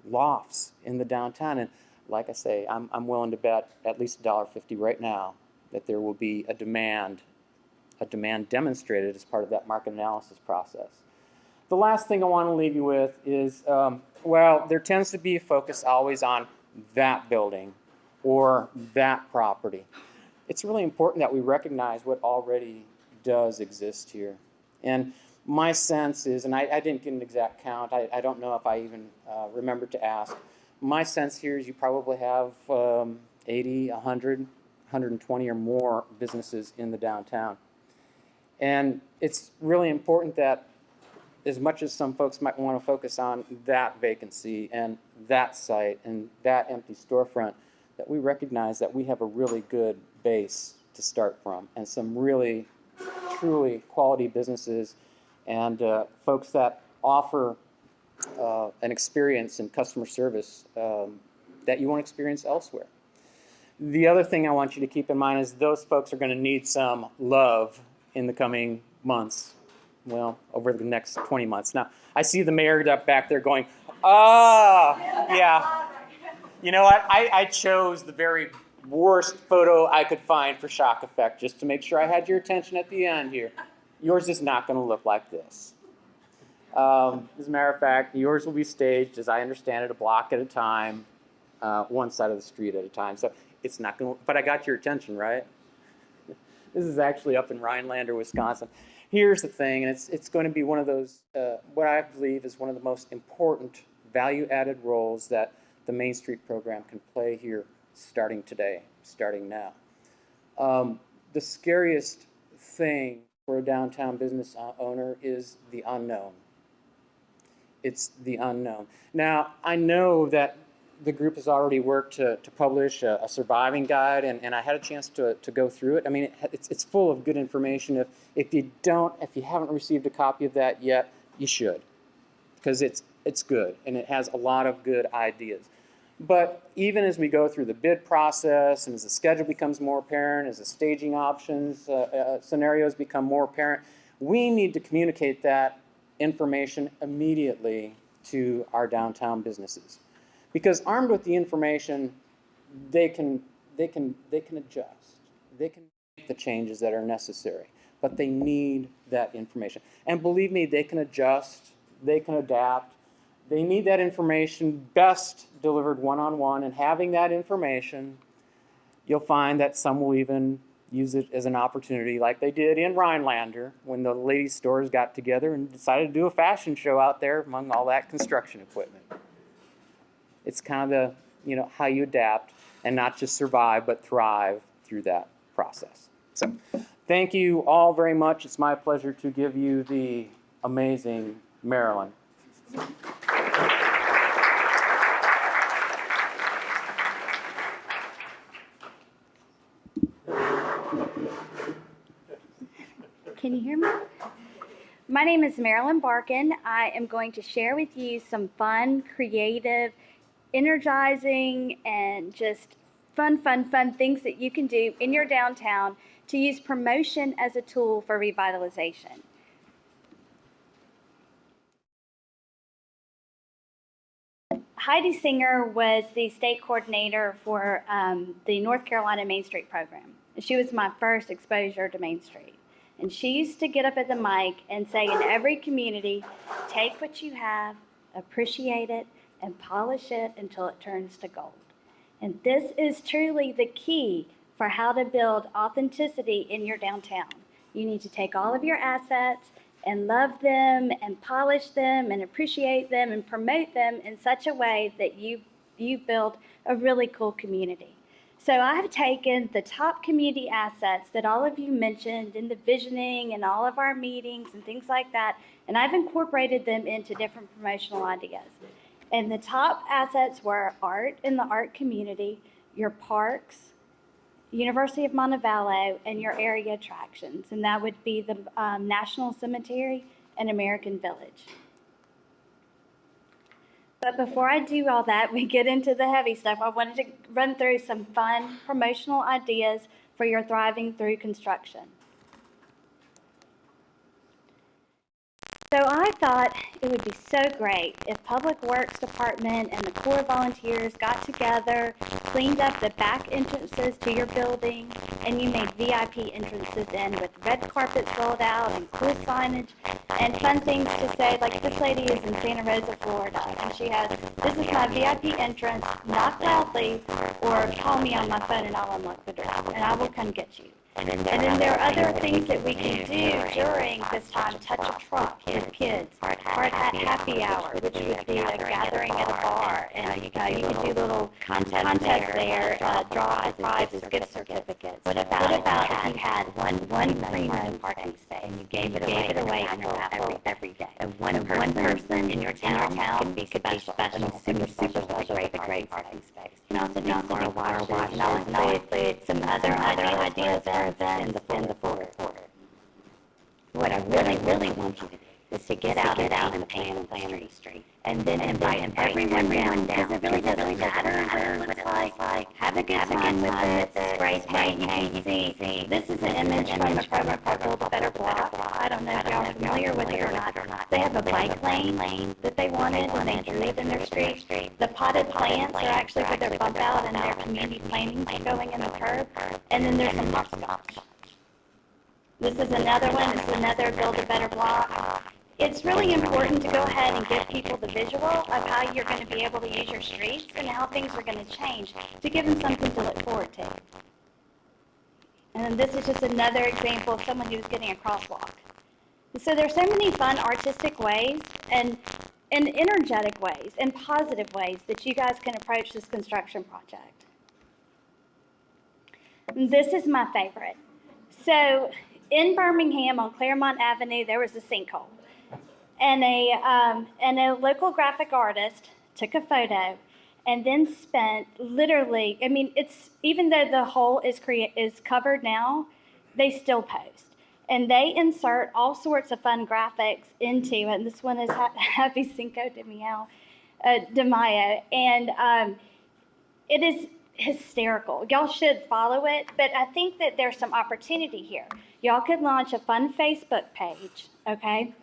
lofts in the downtown. And like I say, I'm willing to bet at least $1.50 right now that there will be a demand demonstrated as part of that market analysis process. The last thing I want to leave you with is, well, there tends to be a focus always on that building or that property. It's really important that we recognize what already does exist here. And my sense is, and I didn't get an exact count, I don't know if I even remembered to ask, my sense here is you probably have 80, 100, 120 or more businesses in the downtown. And it's really important that, as much as some folks might want to focus on that vacancy and that site and that empty storefront, that we recognize that we have a really good base to start from and some really, truly quality businesses and folks that offer an experience in customer service that you won't experience elsewhere. The other thing I want you to keep in mind is those folks are going to need some love in the coming months. Well, over the next 20 months. Now, I see the mayor up back there going, yeah. You know what? I chose the very worst photo I could find for shock effect just to make sure I had your attention at the end here. Yours is not going to look like this. As a matter of fact, yours will be staged, as I understand it, a block at a time, one side of the street at a time. So it's not going to, but I got your attention, right? This is actually up in Rhinelander, Wisconsin. Here's the thing, and it's going to be one of those, what I believe is one of the most important value-added roles that the Main Street program can play here starting today, starting now. The scariest thing for a downtown business owner is the unknown. It's the unknown. Now, I know that the group has already worked to publish a surviving guide, and I had a chance to go through it. I mean, it's full of good information. If you haven't received a copy of that yet, you should, because it's good, and it has a lot of good ideas. But even as we go through the bid process, and as the schedule becomes more apparent, as the staging options, scenarios become more apparent, we need to communicate that information immediately to our downtown businesses. Because armed with the information, they can adjust. They can make the changes that are necessary. But they need that information. And believe me, they can adjust. They can adapt. They need that information best delivered one-on-one. And having that information, you'll find that some will even use it as an opportunity, like they did in Rhinelander when the ladies' stores got together and decided to do a fashion show out there among all that construction equipment. It's kind of the, how you adapt and not just survive, but thrive through that process. So thank you all very much. It's my pleasure to give you the amazing Marylon. Can you hear me? My name is Marylon Barkan. I am going to share with you some fun, creative, energizing, and just fun things that you can do in your downtown to use promotion as a tool for revitalization. Heidi Singer was the state coordinator for the North Carolina Main Street program. She was my first exposure to Main Street. And she used to get up at the mic and say, in every community, take what you have, appreciate it, and polish it until it turns to gold. And this is truly the key for how to build authenticity in your downtown. You need to take all of your assets and love them and polish them and appreciate them and promote them in such a way that you build a really cool community. So I have taken the top community assets that all of you mentioned in the visioning and all of our meetings and things like that, and I've incorporated them into different promotional ideas. And the top assets were art in the art community, your parks, University of Montevallo, and your area attractions, and that would be the National Cemetery and American Village. But before I do all that, we get into the heavy stuff. I wanted to run through some fun promotional ideas for your thriving through construction. So I thought it would be so great if Public Works Department and the Corps of Volunteers got together, cleaned up the back entrances to your building, and you made VIP entrances in with red carpets rolled out and cool signage and fun things to say, like this lady is in Santa Rosa, Florida, and she has, this is my VIP entrance, knock loudly, or call me on my phone and I'll unlock the door, and I will come get you. And then there are other things that we can do during this time. Touch a truck with kids, hard hat happy hour, which would be a gathering at a bar, and you can do little contests there, draw prizes, gift certificates. What about if you had one free room parking space and you gave it away every day? And one person in your town could be special, super special, a great parking space. And also do car washes, and I'll include some other ideas for events in the full report. What I really want you to do is to get out and plan the street. And then invite everyone down, because it really doesn't matter what it looks like. Have a good time with it, spray paint, you can see. This is an image from a purple better block. I don't know if y'all are familiar with it or not. They have a bike lane that they wanted, and they drew it in their street. The potted plants are actually for their bump out, and their community plantings going in the curb. And then there's some hopscotch. This is another one. This is another Build a Better block. It's really important to go ahead and give people the visual of how you're going to be able to use your streets and how things are going to change, to give them something to look forward to. And this is just another example of someone who's getting a crosswalk. So there's so many fun artistic ways and energetic ways and positive ways that you guys can approach this construction project. And this is my favorite. So in Birmingham on Claremont Avenue, there was a sinkhole. And a local graphic artist took a photo and then spent literally, I mean, it's, even though the hole is covered now, they still post. And they insert all sorts of fun graphics into it. And this one is Happy Cinco de Mayo. And it is hysterical. Y'all should follow it, but I think that there's some opportunity here. Y'all could launch a fun Facebook page, okay?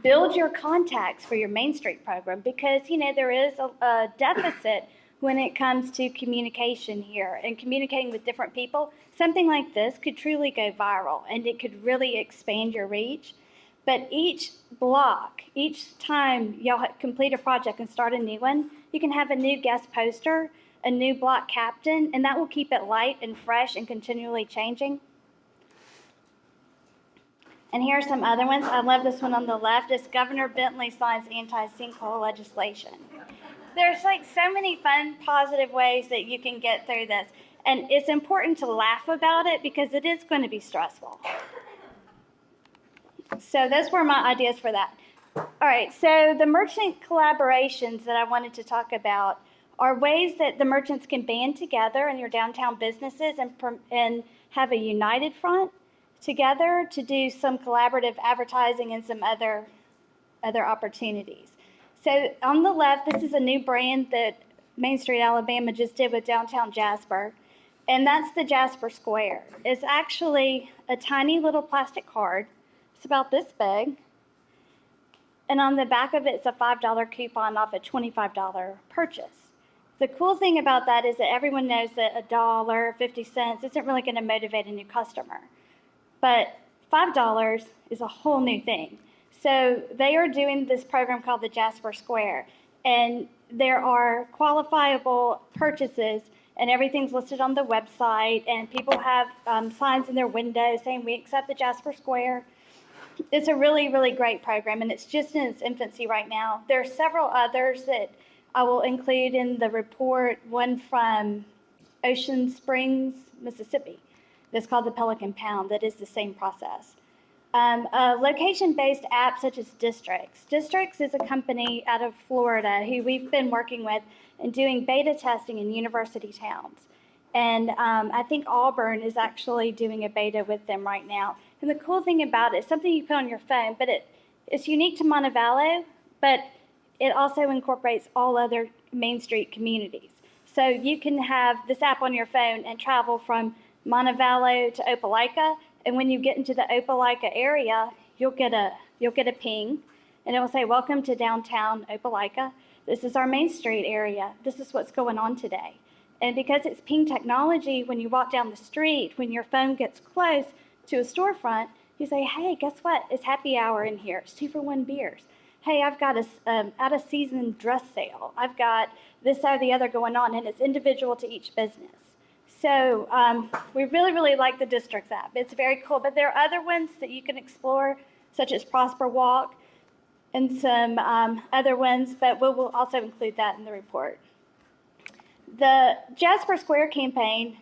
Build your contacts for your Main Street program, because, you know, there is a deficit when it comes to communication here and communicating with different people. Something like this could truly go viral, and it could really expand your reach. But each block, each time y'all complete a project and start a new one, you can have a new guest poster, a new block captain, and that will keep it light and fresh and continually changing. And here are some other ones. I love this one on the left. It's Governor Bentley signs anti-sinkhole legislation. There's like so many fun, positive ways that you can get through this. And it's important to laugh about it because it is going to be stressful. So those were my ideas for that. All right, so the merchant collaborations that I wanted to talk about are ways that the merchants can band together in your downtown businesses and have a united front together to do some collaborative advertising and some other opportunities. So on the left, this is a new brand that Main Street, Alabama just did with downtown Jasper, and that's the Jasper Square. It's actually a tiny little plastic card. It's about this big, and on the back of it, it's a $5 coupon off a $25 purchase. The cool thing about that is that everyone knows that $1.50 isn't really going to motivate a new customer. But $5 is a whole new thing. So they are doing this program called the Jasper Square. And there are qualifiable purchases, and everything's listed on the website. And people have signs in their windows saying, we accept the Jasper Square. It's a really, really great program, and it's just in its infancy right now. There are several others that I will include in the report, one from Ocean Springs, Mississippi. That's called the Pelican Pound. That is the same process. A location-based app such as Districts. Districts is a company out of Florida who we've been working with and doing beta testing in university towns. And I think Auburn is actually doing a beta with them right now. And the cool thing about it, it's something you put on your phone, but it's unique to Montevallo, but it also incorporates all other Main Street communities. So you can have this app on your phone and travel from Montevallo to Opelika, and when you get into the Opelika area, you'll get a ping and it will say, "Welcome to downtown Opelika. This is our Main Street area. This is what's going on today." And because it's ping technology, when you walk down the street, when your phone gets close to a storefront, you say, "Hey, guess what? It's happy hour in here. It's 2-for-1 beers. Hey, I've got a out-of-season dress sale. I've got this, that, or the other going on," and it's individual to each business. So we really, really like the Districts app. It's very cool. But there are other ones that you can explore, such as Prosper Walk and some other ones, but we'll also include that in the report. The Jasper Square campaign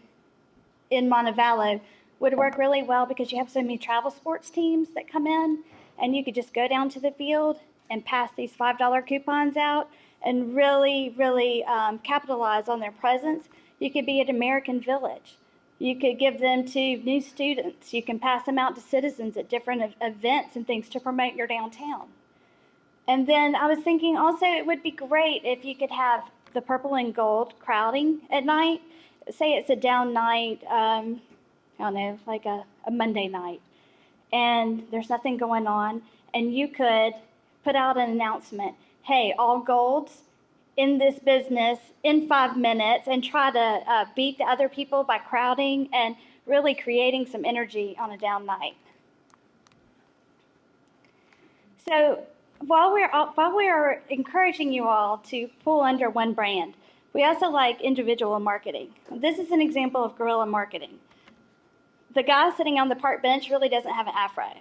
in Montevallo would work really well because you have so many travel sports teams that come in, and you could just go down to the field and pass these $5 coupons out and really, really capitalize on their presence. You could be at American Village. You could give them to new students. You can pass them out to citizens at different events and things to promote your downtown. And then I was thinking also it would be great if you could have the purple and gold crowding at night. Say it's a down night, I don't know, like a Monday night, and there's nothing going on, and you could put out an announcement, "Hey, all golds in this business in 5 minutes," and try to beat the other people by crowding and really creating some energy on a down night. So while we are encouraging you all to pull under one brand, we also like individual marketing. This is an example of guerrilla marketing. The guy sitting on the park bench really doesn't have an afro.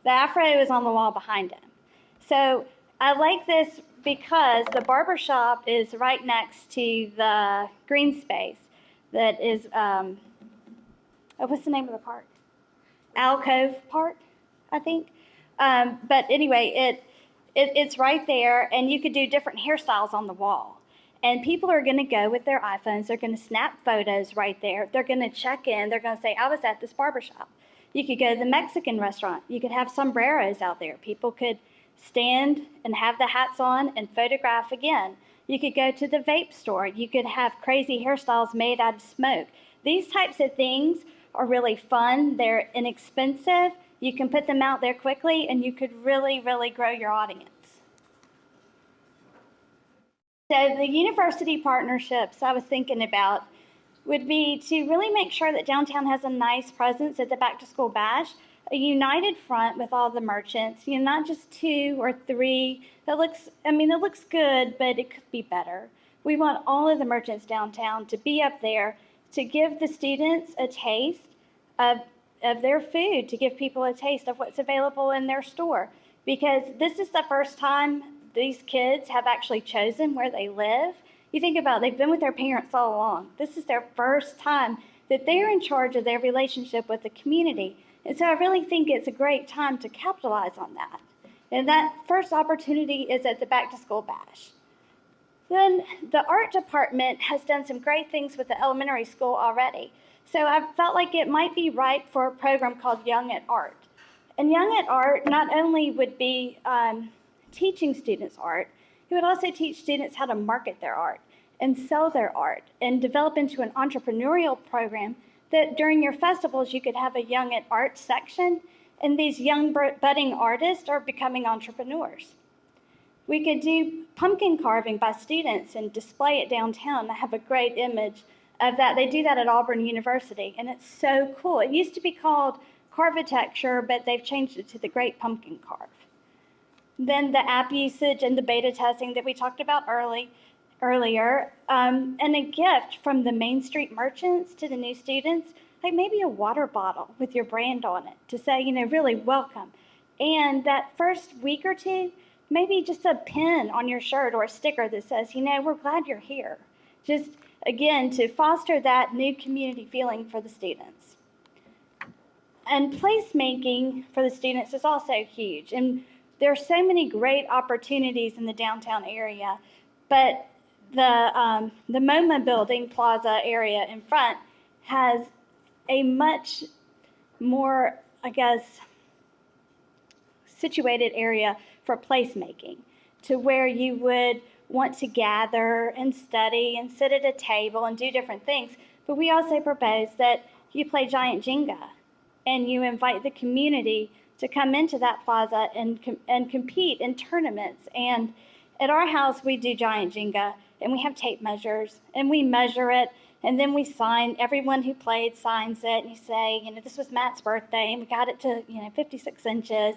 The afro is on the wall behind him. So I like this because the barber shop is right next to the green space that is, what's the name of the park? Alcove Park, I think. But anyway, it's right there, and you could do different hairstyles on the wall. And people are going to go with their iPhones. They're going to snap photos right there. They're going to check in. They're going to say, "I was at this barber shop." You could go to the Mexican restaurant. You could have sombreros out there. People could stand and have the hats on and photograph again. You could go to the vape store. You could have crazy hairstyles made out of smoke. These types of things are really fun. They're inexpensive. You can put them out there quickly, and you could really, really grow your audience. So the university partnerships I was thinking about would be to really make sure that downtown has a nice presence at the Back to School Bash, a united front with all the merchants, not just 2 or 3. It looks good, but it could be better. We want all of the merchants downtown to be up there to give the students a taste of their food, to give people a taste of what's available in their store. Because this is the first time these kids have actually chosen where they live. You think about it, they've been with their parents all along. This is their first time that they're in charge of their relationship with the community. And so I really think it's a great time to capitalize on that. And that first opportunity is at the Back to School Bash. Then the art department has done some great things with the elementary school already. So I felt like it might be ripe for a program called Young at Art. And Young at Art not only would be teaching students art, it would also teach students how to market their art and sell their art and develop into an entrepreneurial program that during your festivals you could have a Young at Art section, and these young budding artists are becoming entrepreneurs. We could do pumpkin carving by students and display it downtown. I have a great image of that. They do that at Auburn University, and it's so cool. It used to be called Carvitecture, but they've changed it to the Great Pumpkin Carve. Then the app usage and the beta testing that we talked about earlier, and a gift from the Main Street merchants to the new students, like maybe a water bottle with your brand on it to say, really welcome. And that first week or two, maybe just a pin on your shirt or a sticker that says, we're glad you're here. Just, again, to foster that new community feeling for the students. And placemaking for the students is also huge. And there are so many great opportunities in the downtown area, but the MoMA building plaza area in front has a much more, situated area for placemaking, to where you would want to gather and study and sit at a table and do different things. But we also propose that you play giant Jenga and you invite the community to come into that plaza and compete in tournaments. And at our house, we do giant Jenga, and we have tape measures, and we measure it, and then we sign. Everyone who played signs it, and you say, this was Matt's birthday, and we got it to, 56 inches.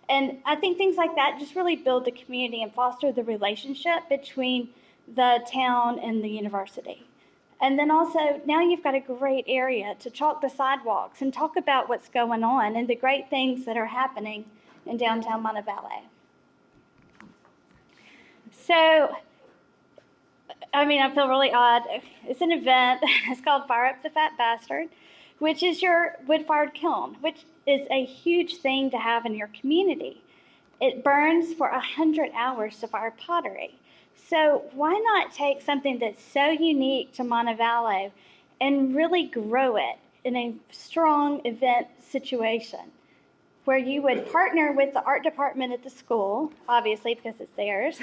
And I think things like that just really build the community and foster the relationship between the town and the university. And then also, now you've got a great area to chalk the sidewalks and talk about what's going on and the great things that are happening in downtown Montevallo. So, I feel really odd. It's an event. It's called Fire Up the Fat Bastard, which is your wood-fired kiln, which is a huge thing to have in your community. It burns for 100 hours to fire pottery. So why not take something that's so unique to Montevallo and really grow it in a strong event situation where you would partner with the art department at the school, obviously because it's theirs,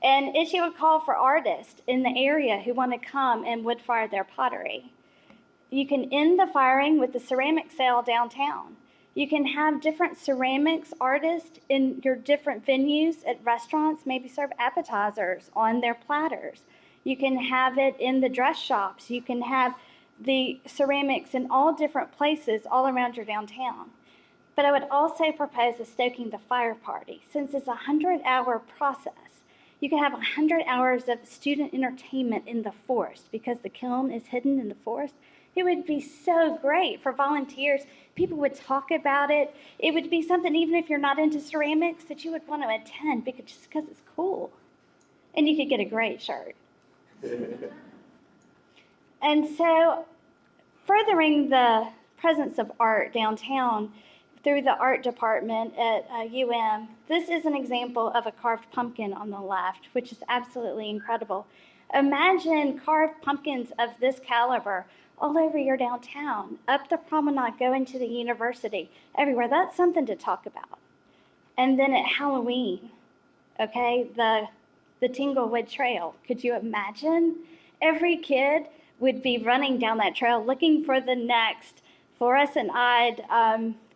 and issue a call for artists in the area who want to come and wood fire their pottery. You can end the firing with the ceramic sale downtown. You can have different ceramics artists in your different venues at restaurants, maybe serve appetizers on their platters. You can have it in the dress shops. You can have the ceramics in all different places all around your downtown. But I would also propose a stoking the fire party. Since it's a 100-hour process, you can have 100 hours of student entertainment in the forest because the kiln is hidden in the forest. It would be so great for volunteers. People would talk about it. It would be something, even if you're not into ceramics, that you would want to attend just because it's cool. And you could get a great shirt. And so, furthering the presence of art downtown through the art department at UM, this is an example of a carved pumpkin on the left, which is absolutely incredible. Imagine carved pumpkins of this caliber all over your downtown, up the promenade, going to the university, everywhere. That's something to talk about. And then at Halloween, okay, the Tinglewood Trail. Could you imagine? Every kid would be running down that trail looking for the next fluorescent-eyed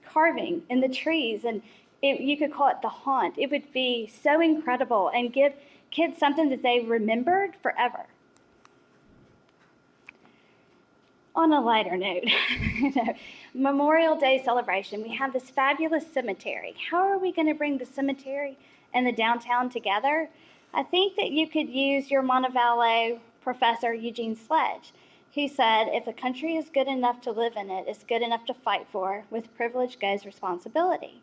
carving in the trees. And you could call it the haunt. It would be so incredible and give kids something that they remembered forever. On a lighter note, Memorial Day celebration, we have this fabulous cemetery. How are we going to bring the cemetery and the downtown together? I think that you could use your Montevallo professor, Eugene Sledge. He said, if a country is good enough to live in it, it's good enough to fight for. With privilege goes responsibility.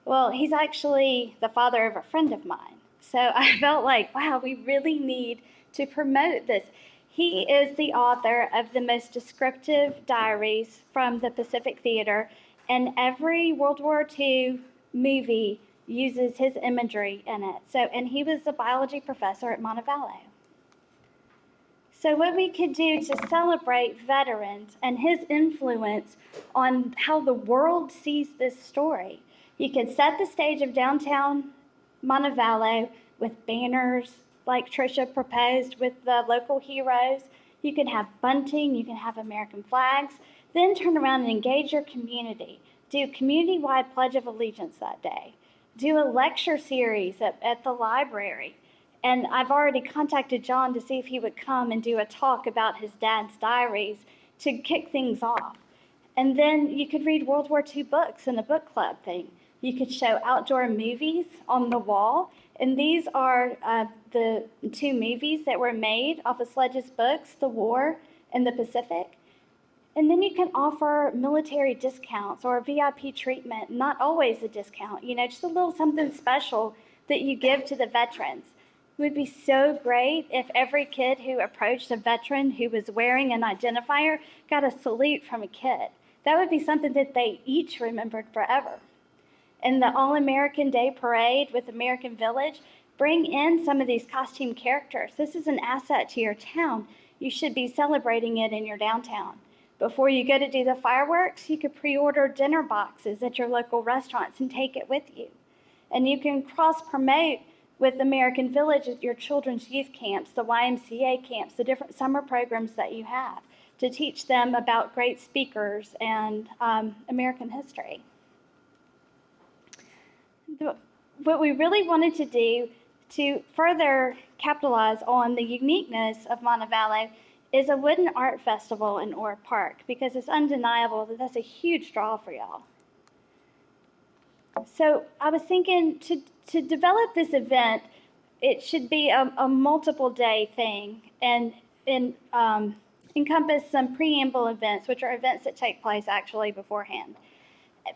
Well, he's actually the father of a friend of mine. So I felt like, wow, we really need to promote this. He is the author of the most descriptive diaries from the Pacific Theater, and every World War II movie uses his imagery in it. And he was a biology professor at Montevallo. So what we could do to celebrate veterans and his influence on how the world sees this story, you could set the stage of downtown Montevallo with banners, like Trisha proposed with the local heroes. You can have bunting, you can have American flags, then turn around and engage your community. Do community-wide Pledge of Allegiance that day. Do a lecture series at the library. And I've already contacted John to see if he would come and do a talk about his dad's diaries to kick things off. And then you could read World War II books in a book club thing. You could show outdoor movies on the wall. And these are the two movies that were made off of Sledge's books, The War and The Pacific. And then you can offer military discounts or VIP treatment, not always a discount, just a little something special that you give to the veterans. It would be so great if every kid who approached a veteran who was wearing an identifier got a salute from a kid. That would be something that they each remembered forever. And the All-American Day Parade with American Village, bring in some of these costume characters. This is an asset to your town. You should be celebrating it in your downtown. Before you go to do the fireworks, you could pre-order dinner boxes at your local restaurants and take it with you. And you can cross-promote with American Village at your children's youth camps, the YMCA camps, the different summer programs that you have to teach them about great speakers and American history. what we really wanted to do to further capitalize on the uniqueness of Montevallo is a wooden art festival in Orr Park, because it's undeniable that that's a huge draw for y'all. So I was thinking to develop this event, it should be a multiple day thing and encompass some preamble events, which are events that take place actually beforehand.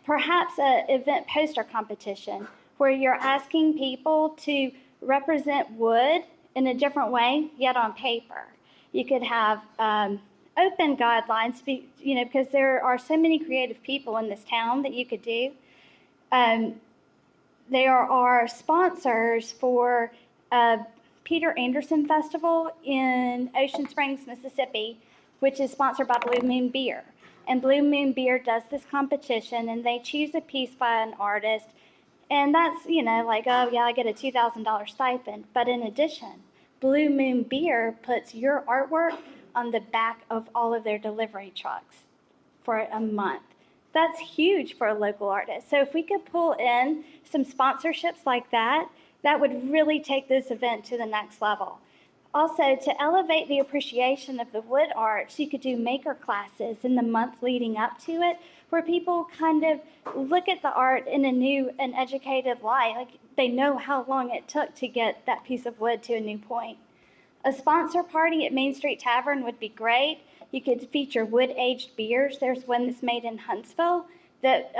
Perhaps an event poster competition where you're asking people to represent wood in a different way, yet on paper. You could have open guidelines, because there are so many creative people in this town that you could do. There are sponsors for Peter Anderson Festival in Ocean Springs, Mississippi, which is sponsored by Blue Moon Beer. And Blue Moon Beer does this competition, and they choose a piece by an artist. And that's, like, oh, yeah, I get a $2,000 stipend. But in addition, Blue Moon Beer puts your artwork on the back of all of their delivery trucks for a month. That's huge for a local artist. So if we could pull in some sponsorships like that, that would really take this event to the next level. Also, to elevate the appreciation of the wood arts, you could do maker classes in the month leading up to it, where people kind of look at the art in a new and educated light. Like, they know how long it took to get that piece of wood to a new point. A sponsor party at Main Street Tavern would be great. You could feature wood-aged beers. There's one that's made in Huntsville that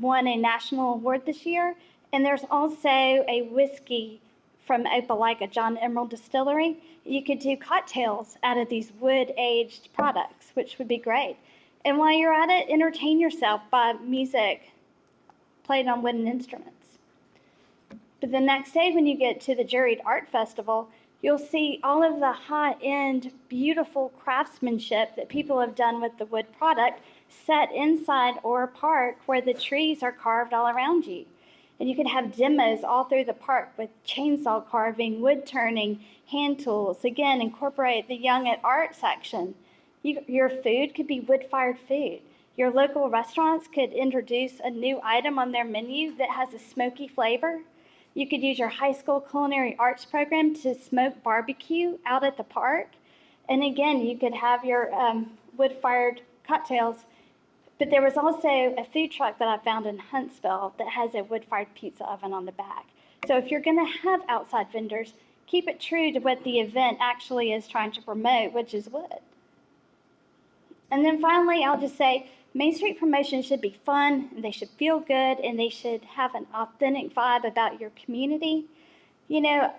won a national award this year. And there's also a whiskey from Opelika, John Emerald Distillery. You could do cocktails out of these wood-aged products, which would be great. And while you're at it, entertain yourself by music played on wooden instruments. But the next day, when you get to the Juried Art Festival, you'll see all of the high-end, beautiful craftsmanship that people have done with the wood product set inside Orr Park, where the trees are carved all around you. And you can have demos all through the park with chainsaw carving, wood turning, hand tools. Again, incorporate the Young at Art section. Your food could be wood-fired food. Your local restaurants could introduce a new item on their menu that has a smoky flavor. You could use your high school culinary arts program to smoke barbecue out at the park. And again, you could have your wood-fired cocktails. But there was also a food truck that I found in Huntsville that has a wood-fired pizza oven on the back. So if you're going to have outside vendors, keep it true to what the event actually is trying to promote, which is wood. And then finally, I'll just say, Main Street promotions should be fun, and they should feel good, and they should have an authentic vibe about your community. There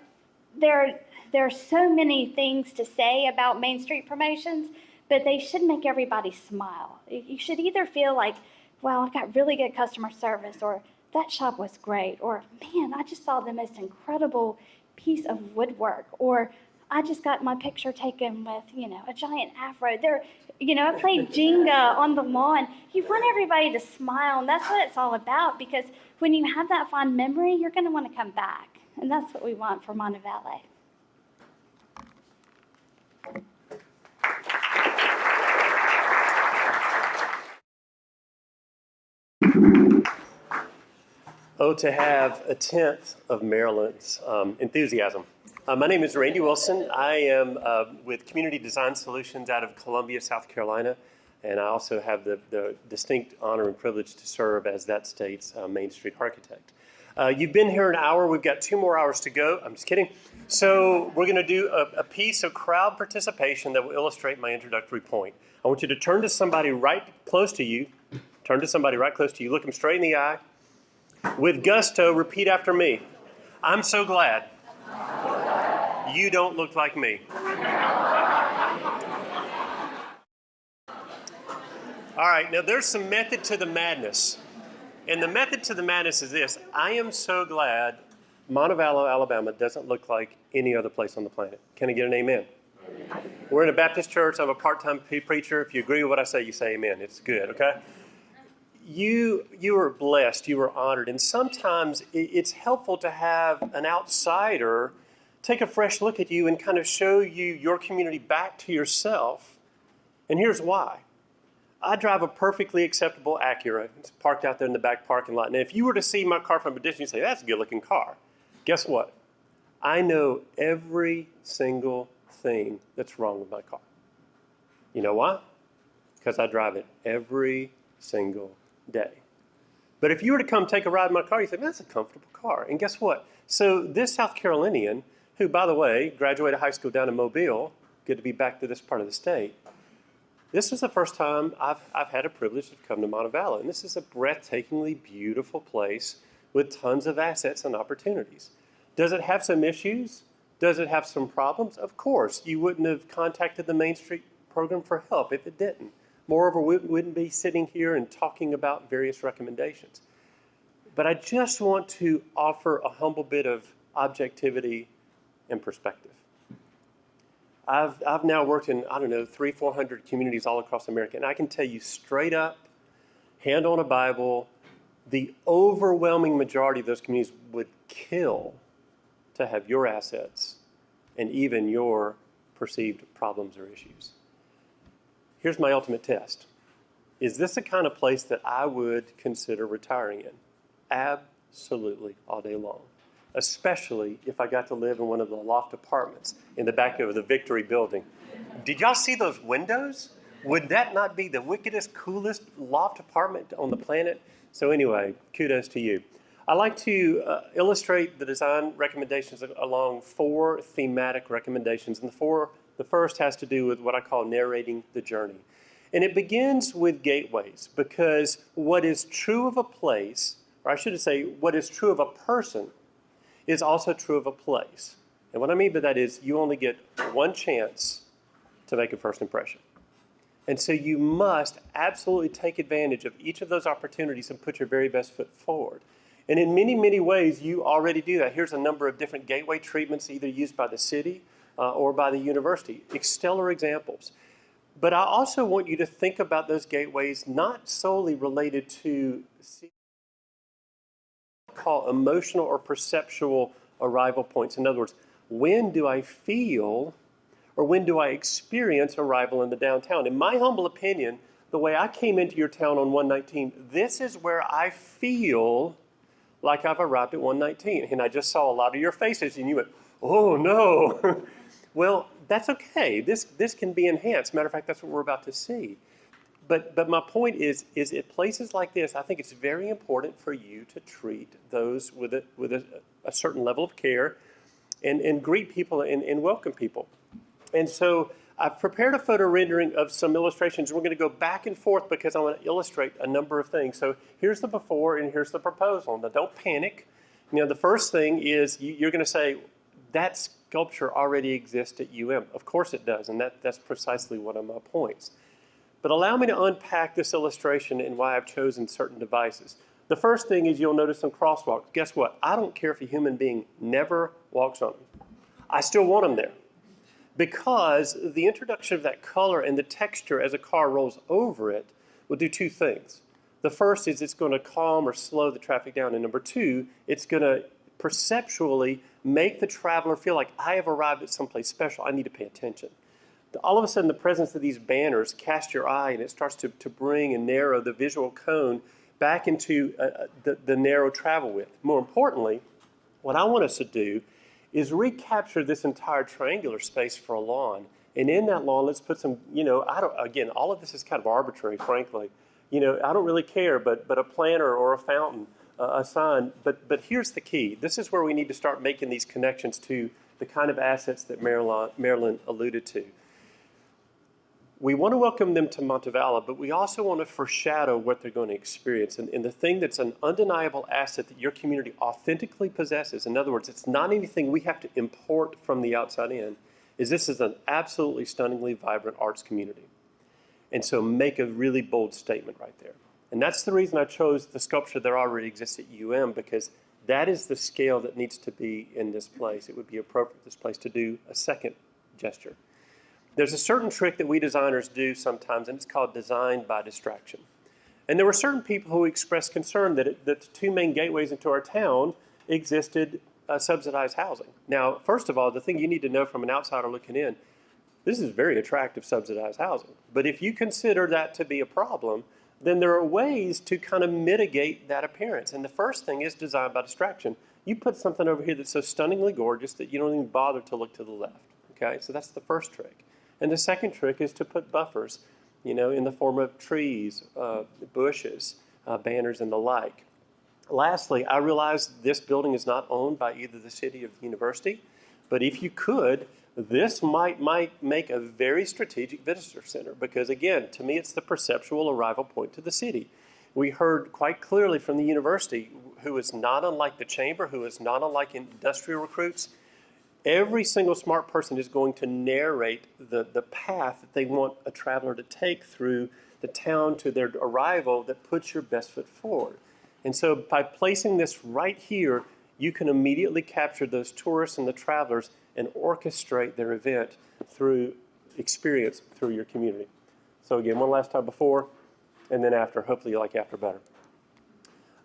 are so many things to say about Main Street promotions, but they should make everybody smile. You should either feel like, wow, I got really good customer service, or that shop was great, or man, I just saw the most incredible piece of woodwork, or I just got my picture taken with, a giant afro. I played Jenga on the lawn. You want everybody to smile, and that's what it's all about, because when you have that fond memory, you're going to want to come back, and that's what we want for Montevallo. Oh, to have a tenth of Marylon's enthusiasm. My name is Randy Wilson. I am with Community Design Solutions out of Columbia, South Carolina, and I also have the distinct honor and privilege to serve as that state's Main Street architect. You've been here an hour. We've got 2 more hours to go. I'm just kidding. So we're going to do a piece of crowd participation that will illustrate my introductory point. I want you to turn to somebody right close to you. Turn to somebody right close to you. Look them straight in the eye. With gusto, repeat after me. I'm so glad you don't look like me. All right, now there's some method to the madness. And the method to the madness is this. I am so glad Montevallo, Alabama doesn't look like any other place on the planet. Can I get an amen? We're in a Baptist church. I'm a part-time preacher. If you agree with what I say, you say amen. It's good, okay? You are blessed, you are honored, and sometimes it's helpful to have an outsider take a fresh look at you and kind of show you your community back to yourself. And here's why. I drive a perfectly acceptable Acura. It's parked out there in the back parking lot. And if you were to see my car from a distance, you'd say, that's a good looking car. Guess what? I know every single thing that's wrong with my car. You know why? Because I drive it every single day. But if you were to come take a ride in my car, you think, that's a comfortable car. And guess what? So this South Carolinian, who, by the way, graduated high school down in Mobile, good to be back to this part of the state, this is the first time I've had a privilege to come to Montevallo. And this is a breathtakingly beautiful place with tons of assets and opportunities. Does it have some issues? Does it have some problems? Of course. You wouldn't have contacted the Main Street program for help if it didn't. Moreover, we wouldn't be sitting here and talking about various recommendations. But I just want to offer a humble bit of objectivity and perspective. I've now worked in, 300-400 communities all across America, and I can tell you straight up, hand on a Bible, the overwhelming majority of those communities would kill to have your assets and even your perceived problems or issues. Here's my ultimate test. Is this the kind of place that I would consider retiring in? Absolutely, all day long. Especially if I got to live in one of the loft apartments in the back of the Victory building. Did y'all see those windows? Would that not be the wickedest, coolest loft apartment on the planet? So anyway, kudos to you. I like to illustrate the design recommendations along 4 thematic recommendations. And the first has to do with what I call narrating the journey. And it begins with gateways, because what is true of a place, or I should say, what is true of a person is also true of a place. And what I mean by that is you only get one chance to make a first impression. And so you must absolutely take advantage of each of those opportunities and put your very best foot forward. And in many, many ways, you already do that. Here's a number of different gateway treatments either used by the city or by the university. Stellar examples. But I also want you to think about those gateways not solely related to call emotional or perceptual arrival points. In other words, when do I feel or when do I experience arrival in the downtown? In my humble opinion, the way I came into your town on 119, this is where I feel like I've arrived at 119. And I just saw a lot of your faces and you went, oh no. Well, that's okay. This can be enhanced. Matter of fact, that's what we're about to see. But my point is at places like this, I think it's very important for you to treat those with a certain level of care and greet people and welcome people. And so I've prepared a photo rendering of some illustrations. We're going to go back and forth because I want to illustrate a number of things. So here's the before and here's the proposal. Now don't panic. The first thing is you're going to say, that sculpture already exists at UM. Of course it does, and that's precisely one of my points. But allow me to unpack this illustration and why I've chosen certain devices. The first thing is you'll notice some crosswalks. Guess what? I don't care if a human being never walks on them. I still want them there. Because the introduction of that color and the texture as a car rolls over it will do 2 things. The first is it's going to calm or slow the traffic down. And number 2, it's going to perceptually make the traveler feel like I have arrived at someplace special. I need to pay attention. All of a sudden, the presence of these banners cast your eye, and it starts to bring and narrow the visual cone back into the narrow travel width. More importantly, what I want us to do is recapture this entire triangular space for a lawn. And in that lawn, let's put some, again, all of this is kind of arbitrary, frankly. I don't really care, but a planter or a fountain, a sign. But here's the key. This is where we need to start making these connections to the kind of assets that Marylon alluded to. We want to welcome them to Montevallo, but we also want to foreshadow what they're going to experience. And the thing that's an undeniable asset that your community authentically possesses, in other words, it's not anything we have to import from the outside in, is this is an absolutely stunningly vibrant arts community. And so make a really bold statement right there. And that's the reason I chose the sculpture that already exists at UM, because that is the scale that needs to be in this place. It would be appropriate at this place to do a second gesture. There's a certain trick that we designers do sometimes, and it's called design by distraction. And there were certain people who expressed concern that the 2 main gateways into our town existed subsidized housing. Now, first of all, the thing you need to know from an outsider looking in, This is very attractive subsidized housing. But if you consider that to be a problem, then there are ways to kind of mitigate that appearance. And the first thing is design by distraction. You put something over here that's so stunningly gorgeous that you don't even bother to look to the left. Okay, so that's the first trick. And the second trick is to put buffers, in the form of trees, bushes, banners, and the like. Lastly, I realize this building is not owned by either the city or the university, but if you could, this might make a very strategic visitor center because, again, to me, it's the perceptual arrival point to the city. We heard quite clearly from the university, who is not unlike the chamber, who is not unlike industrial recruits. Every single smart person is going to narrate the path that they want a traveler to take through the town to their arrival that puts your best foot forward. And so by placing this right here, you can immediately capture those tourists and the travelers and orchestrate their event through experience through your community. So again, one last time before and then after. Hopefully you like after better.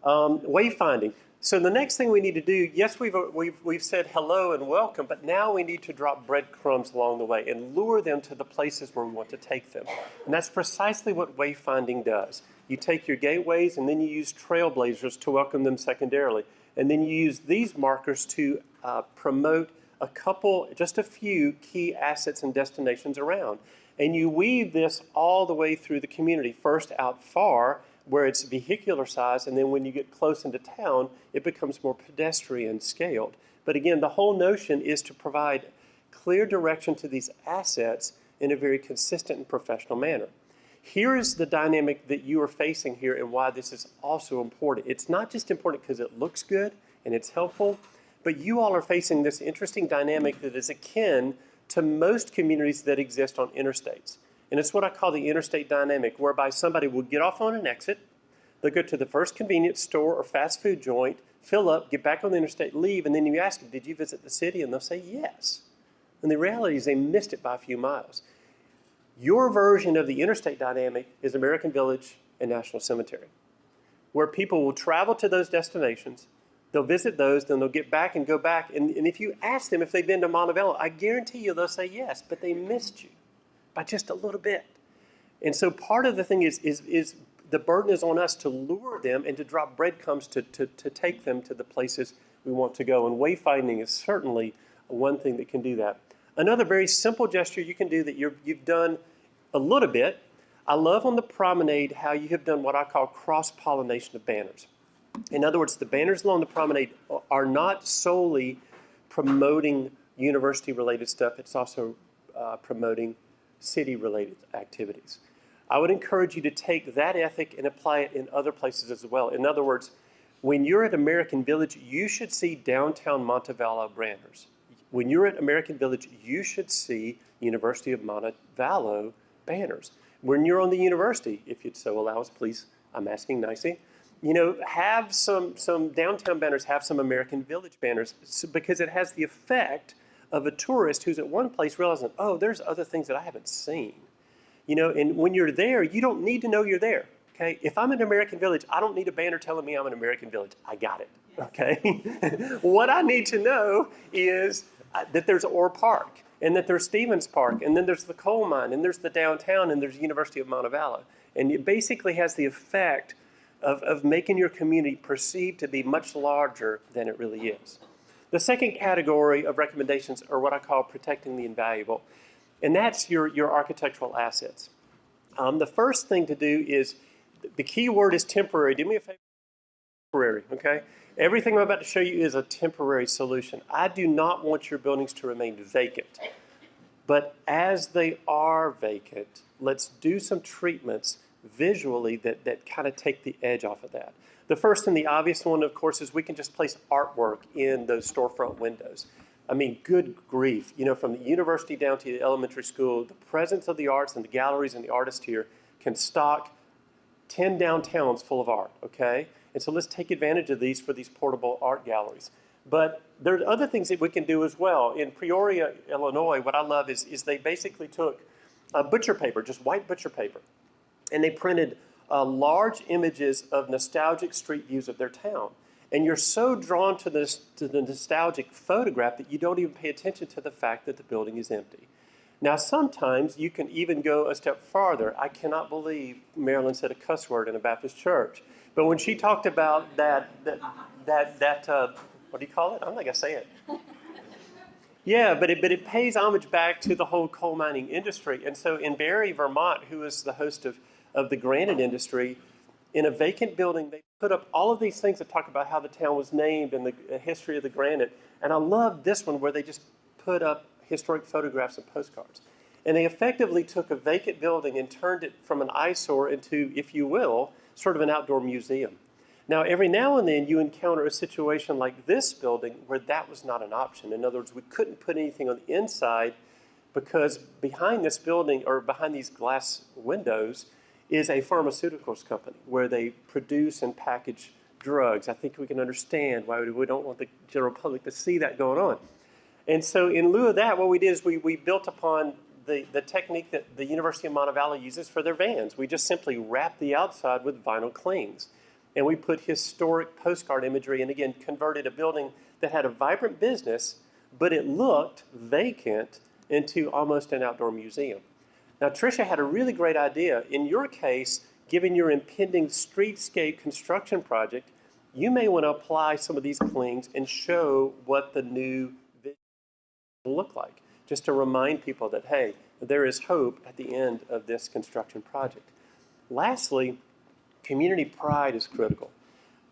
Wayfinding. So the next thing we need to do, yes, we've said hello and welcome, but now we need to drop breadcrumbs along the way and lure them to the places where we want to take them. And that's precisely what wayfinding does. You take your gateways and then you use trailblazers to welcome them secondarily. And then you use these markers to promote just a few key assets and destinations around. And you weave this all the way through the community, first out far, where it's vehicular size, and then when you get close into town, it becomes more pedestrian scaled. But again, the whole notion is to provide clear direction to these assets in a very consistent and professional manner. Here is the dynamic that you are facing here and why this is also important. It's not just important because it looks good and it's helpful, but you all are facing this interesting dynamic that is akin to most communities that exist on interstates. And it's what I call the interstate dynamic, whereby somebody will get off on an exit, they'll go to the first convenience store or fast food joint, fill up, get back on the interstate, leave, and then you ask them, did you visit the city? And they'll say yes. And the reality is they missed it by a few miles. Your version of the interstate dynamic is American Village and National Cemetery, where people will travel to those destinations, they'll visit those, then they'll get back and go back. And if you ask them if they've been to Montevallo, I guarantee you they'll say yes, but they missed you by just a little bit. And so part of the thing is the burden is on us to lure them and to drop breadcrumbs to take them to the places we want to go. And wayfinding is certainly one thing that can do that. Another very simple gesture you can do that you've done a little bit, I love on the promenade how you have done what I call cross-pollination of banners. In other words, the banners along the promenade are not solely promoting university-related stuff, it's also promoting city-related activities. I would encourage you to take that ethic and apply it in other places as well. In other words, when you're at American Village, you should see downtown Montevallo banners. When you're at American Village, you should see University of Montevallo banners. When you're on the university, if you'd so allow us, please, I'm asking nicely, have some downtown banners, have some American Village banners, because it has the effect of a tourist who's at one place realizing, oh, there's other things that I haven't seen. And when you're there, you don't need to know you're there, okay? If I'm in American Village, I don't need a banner telling me I'm in American Village. I got it, okay? What I need to know is that there's Orr Park, and that there's Stevens Park, and then there's the coal mine, and there's the downtown, and there's University of Montevallo. And it basically has the effect of making your community perceived to be much larger than it really is. The second category of recommendations are what I call protecting the invaluable, and that's your architectural assets. The first thing to do is, the key word is temporary. Do me a favor, temporary, okay? Everything I'm about to show you is a temporary solution. I do not want your buildings to remain vacant, but as they are vacant, let's do some treatments visually that kind of take the edge off of that. The first and the obvious one, of course, is we can just place artwork in those storefront windows. I mean, good grief. From the university down to the elementary school, the presence of the arts and the galleries and the artists here can stock 10 downtowns full of art, okay? And so let's take advantage of these for these portable art galleries. But there are other things that we can do as well. In Peoria, Illinois, what I love is they basically took butcher paper, just white butcher paper, and they printed large images of nostalgic street views of their town. And you're so drawn to the nostalgic photograph that you don't even pay attention to the fact that the building is empty. Now, sometimes you can even go a step farther. I cannot believe Marylon said a cuss word in a Baptist church. But when she talked about that what do you call it? I'm not going to say it. Yeah, but it pays homage back to the whole coal mining industry. And so in Barre, Vermont, who is the host of the granite industry, in a vacant building, they put up all of these things that talk about how the town was named and the history of the granite. And I love this one where they just put up historic photographs and postcards. And they effectively took a vacant building and turned it from an eyesore into, if you will, sort of an outdoor museum. Now, every now and then you encounter a situation like this building where that was not an option. In other words, we couldn't put anything on the inside because behind this building or behind these glass windows is a pharmaceuticals company where they produce and package drugs. I think we can understand why we don't want the general public to see that going on. And so in lieu of that, what we did is we built upon the technique that the University of Montevallo uses for their vans. We just simply wrapped the outside with vinyl clings. And we put historic postcard imagery and, again, converted a building that had a vibrant business, but it looked vacant, into almost an outdoor museum. Now, Trisha had a really great idea. In your case, given your impending streetscape construction project, you may want to apply some of these clings and show what the new vision will look like, just to remind people that, hey, there is hope at the end of this construction project. Lastly, community pride is critical.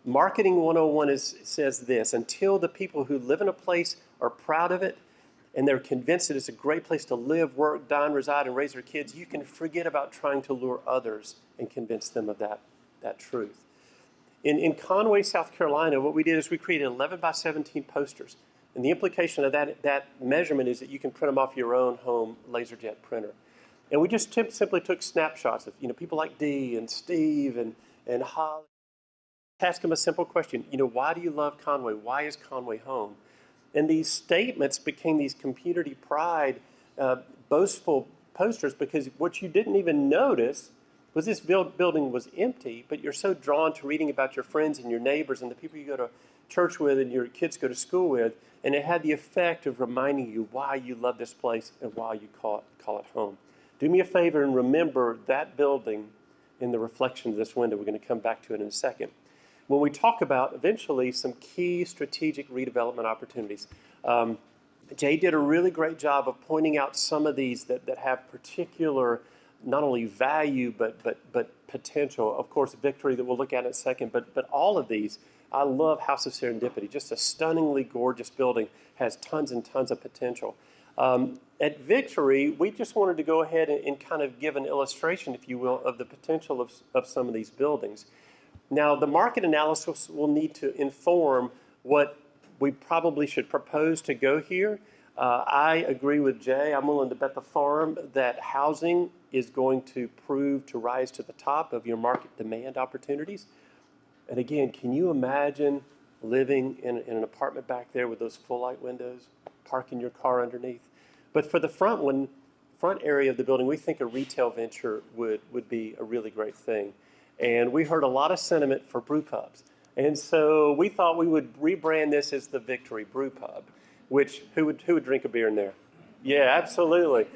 Marketing 101 says this: until the people who live in a place are proud of it and they're convinced that it's a great place to live, work, dine, reside, and raise their kids, you can forget about trying to lure others and convince them of that truth. In Conway, South Carolina, what we did is we created 11 by 17 posters. And the implication of that measurement is that you can print them off your own home LaserJet printer. And we just simply took snapshots of people like Dee and Steve and Holly. Ask them a simple question. Why do you love Conway? Why is Conway home? And these statements became these community pride, boastful posters, because what you didn't even notice was this building was empty, but you're so drawn to reading about your friends and your neighbors and the people you go to church with and your kids go to school with, and it had the effect of reminding you why you love this place and why you call it home. Do me a favor and remember that building in the reflection of this window. We're going to come back to it in a second. When we talk about eventually some key strategic redevelopment opportunities, Jay did a really great job of pointing out some of these that have particular not only value but potential. Of course, Victory that we'll look at in a second, but all of these. I love House of Serendipity. Just a stunningly gorgeous building, has tons and tons of potential. At Victory, we just wanted to go ahead and kind of give an illustration, if you will, of the potential of some of these buildings. Now, the market analysis will need to inform what we probably should propose to go here. I agree with Jay. I'm willing to bet the farm that housing is going to prove to rise to the top of your market demand opportunities. And again, can you imagine living in an apartment back there with those full light windows, parking your car underneath? But for the front area of the building, we think a retail venture would be a really great thing. And we heard a lot of sentiment for brew pubs. And so we thought we would rebrand this as the Victory Brew Pub, which who would drink a beer in there? Yeah, absolutely.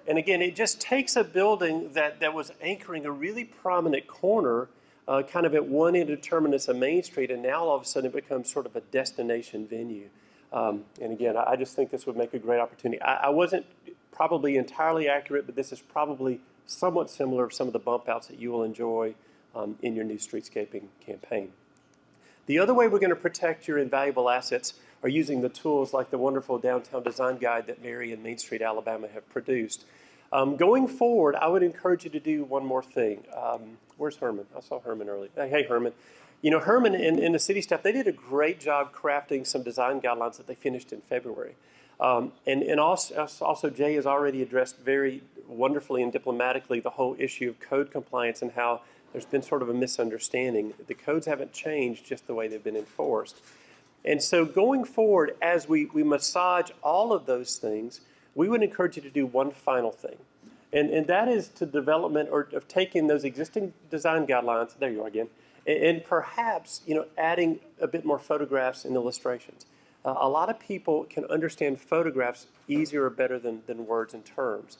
And again, it just takes a building that was anchoring a really prominent corner kind of at one end of terminus of Main Street, and now all of a sudden it becomes sort of a destination venue. And again, I just think this would make a great opportunity. I wasn't probably entirely accurate, but this is probably somewhat similar to some of the bump outs that you will enjoy in your new streetscaping campaign. The other way we're going to protect your invaluable assets are using the tools like the wonderful Downtown Design Guide that Mary and Main Street, Alabama have produced. Going forward, I would encourage you to do one more thing. Where's Herman? I saw Herman earlier. Hey, Herman. Herman and the city staff, they did a great job crafting some design guidelines that they finished in February. And also, Jay has already addressed very wonderfully and diplomatically the whole issue of code compliance and how there's been sort of a misunderstanding. The codes haven't changed, just the way they've been enforced. And so going forward, as we massage all of those things, we would encourage you to do one final thing. And that is to development or of taking those existing design guidelines, there you are again, and perhaps adding a bit more photographs and illustrations. a lot of people can understand photographs easier or better than words and terms.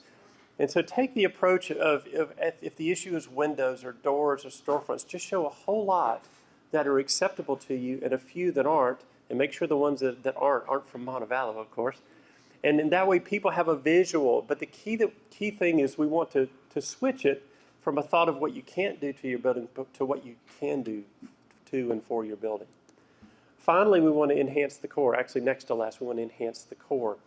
And so take the approach of if the issue is windows or doors or storefronts, just show a whole lot that are acceptable to you and a few that aren't, and make sure the ones that aren't from Montevallo, of course. And in that way, people have a visual. But the key thing is we want to switch it from a thought of what you can't do to your building to what you can do to and for your building. Finally, we want to enhance the core. Actually, next to last, we want to enhance the core.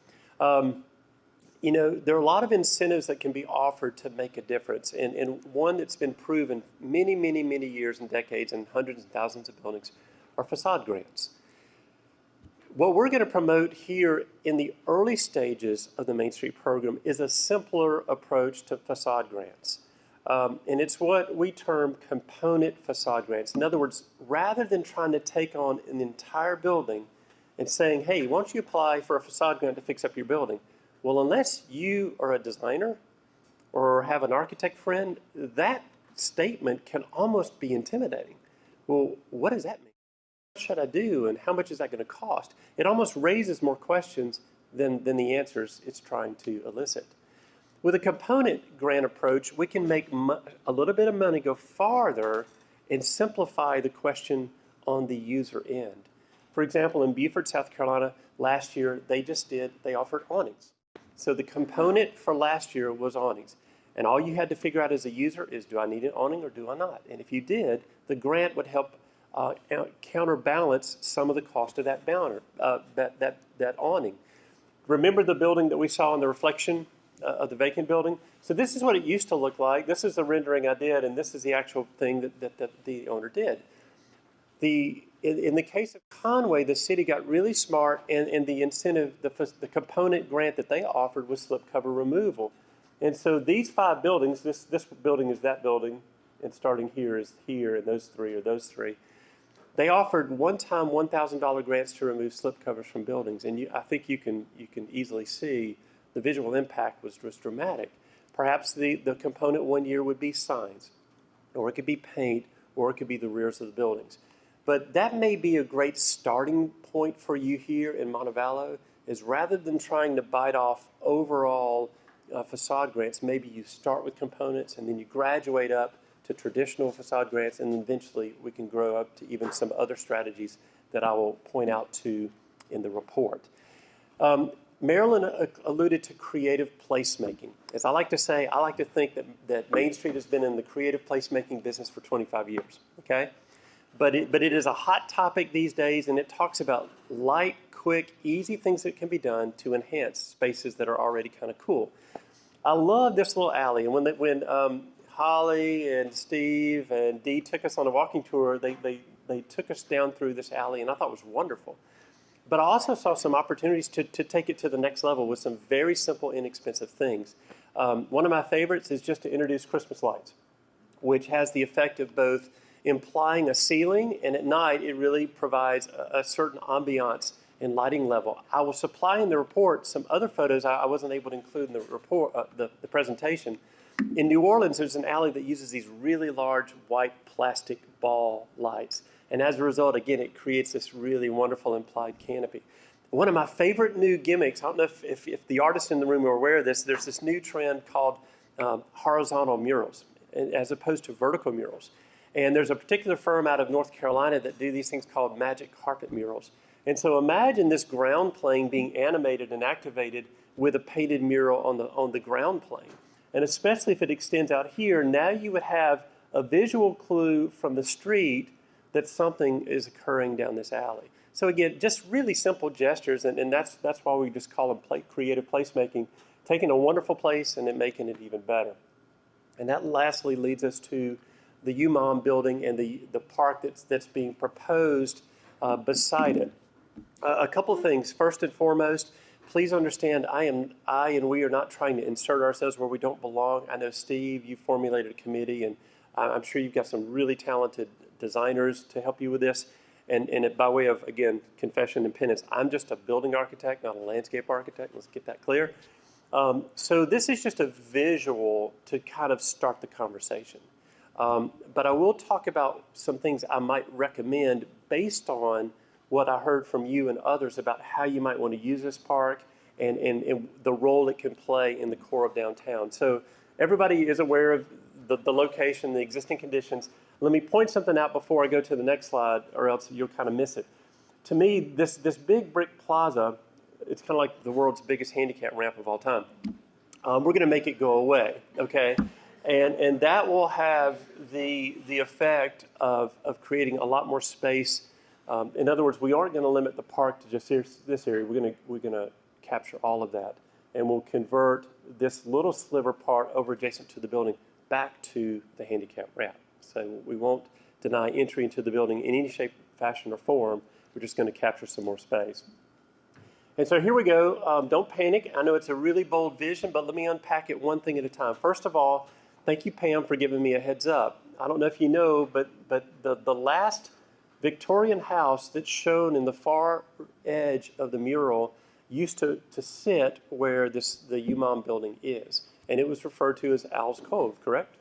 You know, there are a lot of incentives that can be offered to make a difference. And one that's been proven many, many, many years and decades and hundreds and thousands of buildings are facade grants. What we're going to promote here in the early stages of the Main Street program is a simpler approach to facade grants. And it's what we term component facade grants. In other words, rather than trying to take on an entire building and saying, hey, why don't you apply for a facade grant to fix up your building? Well, unless you are a designer or have an architect friend, that statement can almost be intimidating. Well, what does that mean? What should I do, and how much is that going to cost? It almost raises more questions than the answers it's trying to elicit. With a component grant approach, we can make a little bit of money go farther and simplify the question on the user end. For example, in Beaufort, South Carolina, last year, they offered awnings. So the component for last year was awnings. And all you had to figure out as a user is, do I need an awning or do I not? And if you did, the grant would help counterbalance some of the cost of that banner, that awning. Remember the building that we saw in the reflection of the vacant building? So this is what it used to look like. This is the rendering I did, and this is the actual thing that the owner did. In the case of Conway, the city got really smart, and the incentive, the component grant that they offered was slipcover removal. And so these 5 buildings, this building is that building, and starting here is here, and those 3 are those 3. They offered one-time $1,000 grants to remove slipcovers from buildings, and I think you can easily see the visual impact was dramatic. Perhaps the component one year would be signs, or it could be paint, or it could be the rears of the buildings. But that may be a great starting point for you here in Montevallo, is rather than trying to bite off overall facade grants, maybe you start with components and then you graduate up to traditional facade grants, and then eventually we can grow up to even some other strategies that I will point out to in the report. Marylon alluded to creative placemaking. As I like to say, I like to think that Main Street has been in the creative placemaking business for 25 years, okay? But it is a hot topic these days, and it talks about light, quick, easy things that can be done to enhance spaces that are already kind of cool. I love this little alley, and when Holly and Steve and Dee took us on a walking tour, they took us down through this alley, and I thought it was wonderful. But I also saw some opportunities to take it to the next level with some very simple, inexpensive things. One of my favorites is just to introduce Christmas lights, which has the effect of both implying a ceiling, and at night it really provides a certain ambiance and lighting level. I will supply in the report some other photos I wasn't able to include in the report, the presentation. In New Orleans, there's an alley that uses these really large white plastic ball lights. And as a result, again, it creates this really wonderful implied canopy. One of my favorite new gimmicks, I don't know if the artists in the room are aware of this, there's this new trend called horizontal murals as opposed to vertical murals. And there's a particular firm out of North Carolina that do these things called magic carpet murals. And so imagine this ground plane being animated and activated with a painted mural on the ground plane. And especially if it extends out here, now you would have a visual clue from the street that something is occurring down this alley. So again, just really simple gestures, and that's why we just call them creative placemaking, taking a wonderful place and then making it even better. And that lastly leads us to the UMOM building and the park that's being proposed beside it. A couple of things. First and foremost, please understand I and we are not trying to insert ourselves where we don't belong. I know, Steve, you formulated a committee, and I'm sure you've got some really talented designers to help you with this. And by way of, again, confession and penance, I'm just a building architect, not a landscape architect. Let's get that clear. So this is just a visual to kind of start the conversation. But I will talk about some things I might recommend based on what I heard from you and others about how you might want to use this park and the role it can play in the core of downtown. So everybody is aware of the location, the existing conditions. Let me point something out before I go to the next slide, or else you'll kind of miss it. To me, this big brick plaza, it's kind of like the world's biggest handicap ramp of all time. We're going to make it go away, okay? And that will have the effect of creating a lot more space. In other words, we aren't going to limit the park to just this area. We're going to capture all of that, and we'll convert this little sliver part over adjacent to the building back to the handicap ramp. So we won't deny entry into the building in any shape, fashion, or form. We're just going to capture some more space. And so here we go. Don't panic. I know it's a really bold vision, but let me unpack it one thing at a time. First of all, thank you, Pam, for giving me a heads up. I don't know if you know, but the last Victorian house that's shown in the far edge of the mural used to sit where the UMOM building is. And it was referred to as Owl's Cove, correct?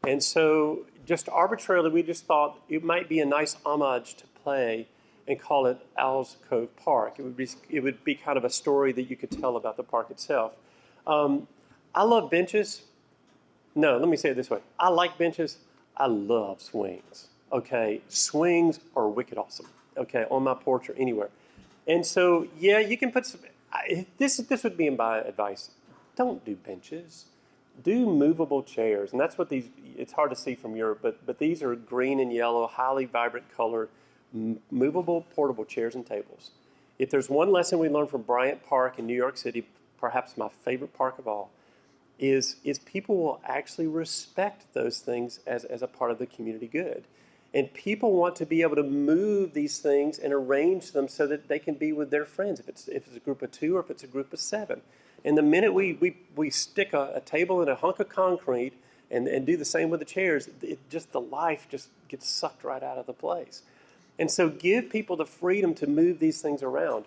And so just arbitrarily, we just thought it might be a nice homage to play and call it Owl's Cove Park. It would be kind of a story that you could tell about the park itself. I love benches. No, let me say it this way. I like benches. I love swings. Okay, swings are wicked awesome. Okay, on my porch or anywhere. And so, yeah, you can put some. This would be my advice. Don't do benches. Do movable chairs, and that's what these. It's hard to see from Europe, but these are green and yellow, highly vibrant color, movable portable chairs and tables. If there's one lesson we learned from Bryant Park in New York City, perhaps my favorite park of all, is people will actually respect those things as a part of the community good. And people want to be able to move these things and arrange them so that they can be with their friends, if it's a group of 2 or if it's a group of 7. And the minute we stick a table in a hunk of concrete and do the same with the chairs, the life just gets sucked right out of the place. And so give people the freedom to move these things around.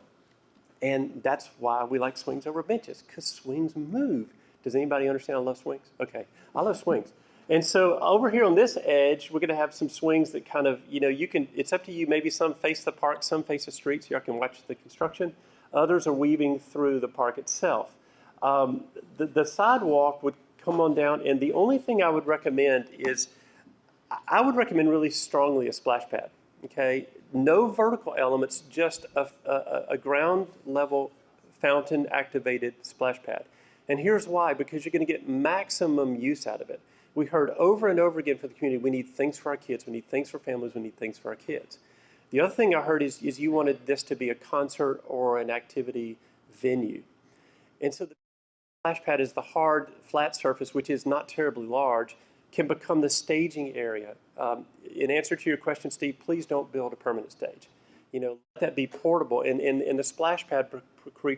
And that's why we like swings over benches, because swings move. Does anybody understand I love swings? Okay, I love swings. And so over here on this edge, we're going to have some swings that kind of, it's up to you. Maybe some face the park, some face the street, so y'all can watch the construction. Others are weaving through the park itself. The sidewalk would come on down, and the only thing I would recommend is, I would recommend really strongly a splash pad, okay? No vertical elements, just a ground level fountain activated splash pad. And here's why, because you're going to get maximum use out of it. We heard over and over again for the community, we need things for our kids, we need things for families, we need things for our kids. The other thing I heard is you wanted this to be a concert or an activity venue. And so the splash pad is the hard, flat surface, which is not terribly large, can become the staging area. In answer to your question, Steve, please don't build a permanent stage. Let that be portable. And the splash pad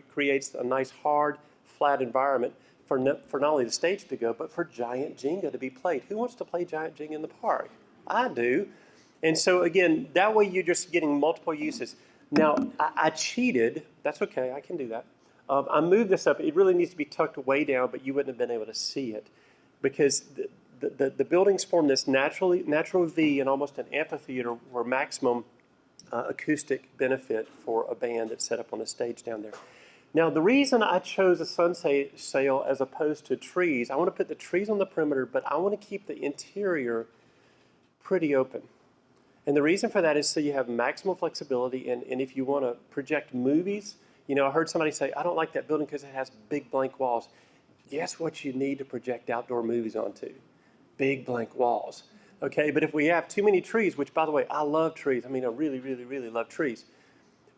creates a nice, hard, flat environment for not only the stage to go, but for giant Jenga to be played. Who wants to play giant Jenga in the park? I do. And so again, that way you're just getting multiple uses. Now, I cheated. That's okay, I can do that. I moved this up. It really needs to be tucked way down, but you wouldn't have been able to see it, because the buildings form this natural V and almost an amphitheater where maximum acoustic benefit for a band that's set up on a stage down there. Now, the reason I chose a sunset sail as opposed to trees, I want to put the trees on the perimeter, but I want to keep the interior pretty open. And the reason for that is so you have maximum flexibility, and if you want to project movies, I heard somebody say, I don't like that building because it has big blank walls. Guess what you need to project outdoor movies onto? Big blank walls. Okay, but if we have too many trees, which, by the way, I love trees. I mean, I really, really, really love trees.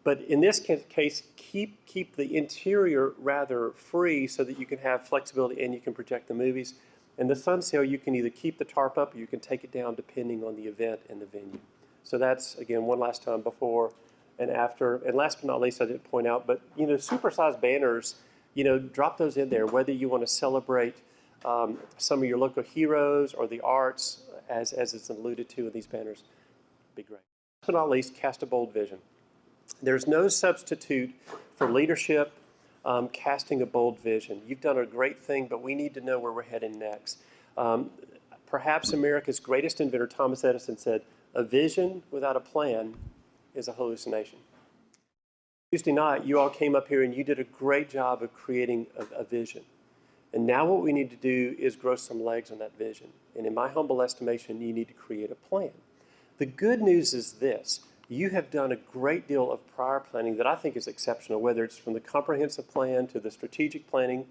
But in this case, keep the interior rather free so that you can have flexibility and you can project the movies. And the sun sail, you can either keep the tarp up or you can take it down depending on the event and the venue. So that's, again, one last time before and after. And last but not least, I didn't point out, but, supersized banners, drop those in there, whether you want to celebrate some of your local heroes or the arts, as it's alluded to in these banners, be great. Last but not least, cast a bold vision. There's no substitute for leadership, casting a bold vision. You've done a great thing, but we need to know where we're heading next. Perhaps America's greatest inventor, Thomas Edison, said, a vision without a plan is a hallucination. Tuesday night, you all came up here and you did a great job of creating a vision. And now what we need to do is grow some legs on that vision. And in my humble estimation, you need to create a plan. The good news is this. You have done a great deal of prior planning that I think is exceptional, whether it's from the comprehensive plan to the strategic planning,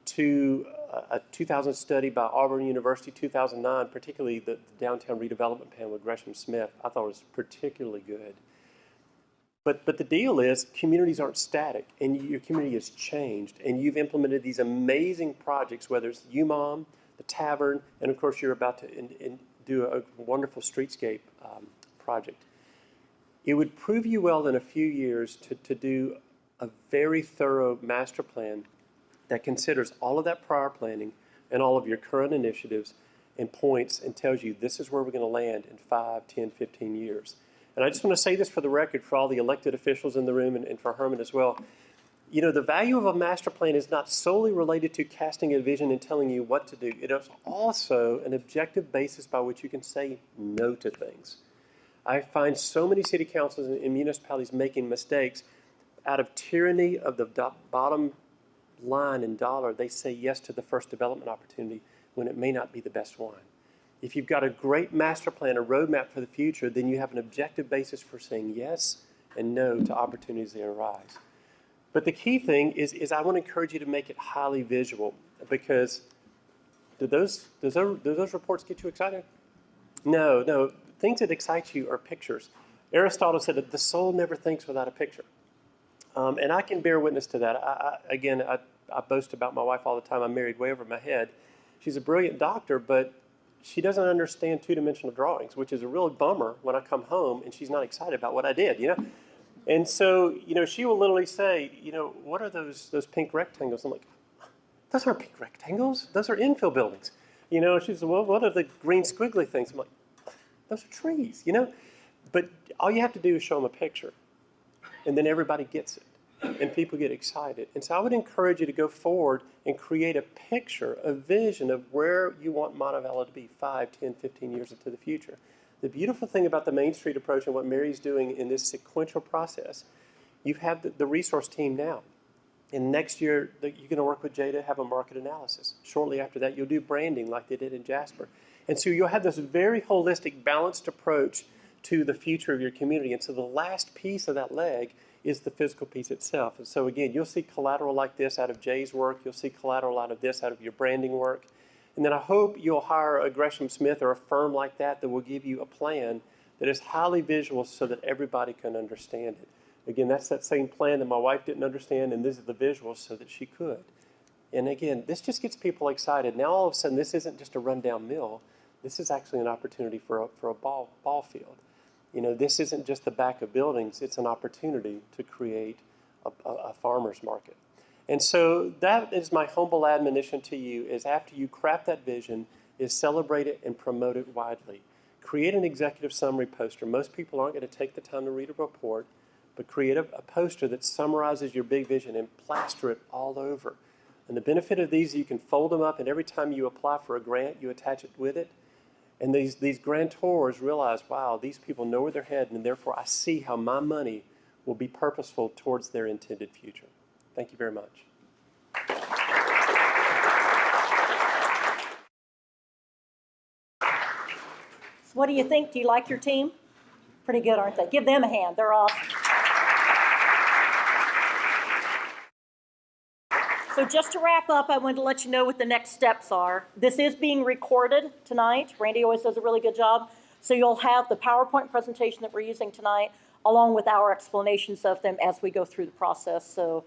to a 2000 study by Auburn University, 2009, particularly the downtown redevelopment plan with Gresham Smith, I thought was particularly good. But the deal is communities aren't static, and your community has changed, and you've implemented these amazing projects, whether it's UMOM, the Tavern, and of course you're about to do a wonderful streetscape project. It would prove you well in a few years to do a very thorough master plan that considers all of that prior planning and all of your current initiatives and points and tells you this is where we're going to land in 5, 10, 15 years. And I just want to say this for the record for all the elected officials in the room and for Herman as well. You know, the value of a master plan is not solely related to casting a vision and telling you what to do. It is also an objective basis by which you can say no to things. I find so many city councils and municipalities making mistakes out of tyranny of the bottom line in dollar. They say yes to the first development opportunity when it may not be the best one. If you've got a great master plan, a roadmap for the future, then you have an objective basis for saying yes and no to opportunities that arise. But the key thing is I want to encourage you to make it highly visual, because does those reports get you excited? No. Things that excite you are pictures. Aristotle said that the soul never thinks without a picture. And I can bear witness to that. I boast about my wife all the time. I'm married way over my head. She's a brilliant doctor, but she doesn't understand two-dimensional drawings, which is a real bummer when I come home and she's not excited about what I did, you know? And so, you know, she will literally say, you know, what are those pink rectangles? I'm like, those aren't pink rectangles. Those are infill buildings. You know, she says, well, what are the green squiggly things? I'm like, those are trees, you know? But all you have to do is show them a picture, and then everybody gets it, and people get excited. And so I would encourage you to go forward and create a picture, a vision of where you want Montevallo to be 5, 10, 15 years into the future. The beautiful thing about the Main Street approach and what Mary's doing in this sequential process, you have the resource team now. And next year, you're going to work with Jay to have a market analysis. Shortly after that, you'll do branding like they did in Jasper. And so you'll have this very holistic, balanced approach to the future of your community. And so the last piece of that leg is the physical piece itself. And so again, you'll see collateral like this out of Jay's work. You'll see collateral out of this, out of your branding work. And then I hope you'll hire a Gresham Smith or a firm like that will give you a plan that is highly visual so that everybody can understand it. Again, that's that same plan that my wife didn't understand, and this is the visuals so that she could. And again, this just gets people excited. Now all of a sudden, this isn't just a rundown mill. This is actually an opportunity for a ball field. You know, this isn't just the back of buildings. It's an opportunity to create a farmer's market. And so that is my humble admonition to you, is after you craft that vision, is celebrate it and promote it widely. Create an executive summary poster. Most people aren't going to take the time to read a report, but create a poster that summarizes your big vision and plaster it all over. And the benefit of these, you can fold them up, and every time you apply for a grant, you attach it with it. And these grantors realize, wow, these people know where they're heading, and therefore I see how my money will be purposeful towards their intended future. Thank you very much. So what do you think? Do you like your team? Pretty good, aren't they? Give them a hand. They're awesome. So just to wrap up, I wanted to let you know what the next steps are. This is being recorded tonight. Randy always does a really good job. So you'll have the PowerPoint presentation that we're using tonight, along with our explanations of them as we go through the process. So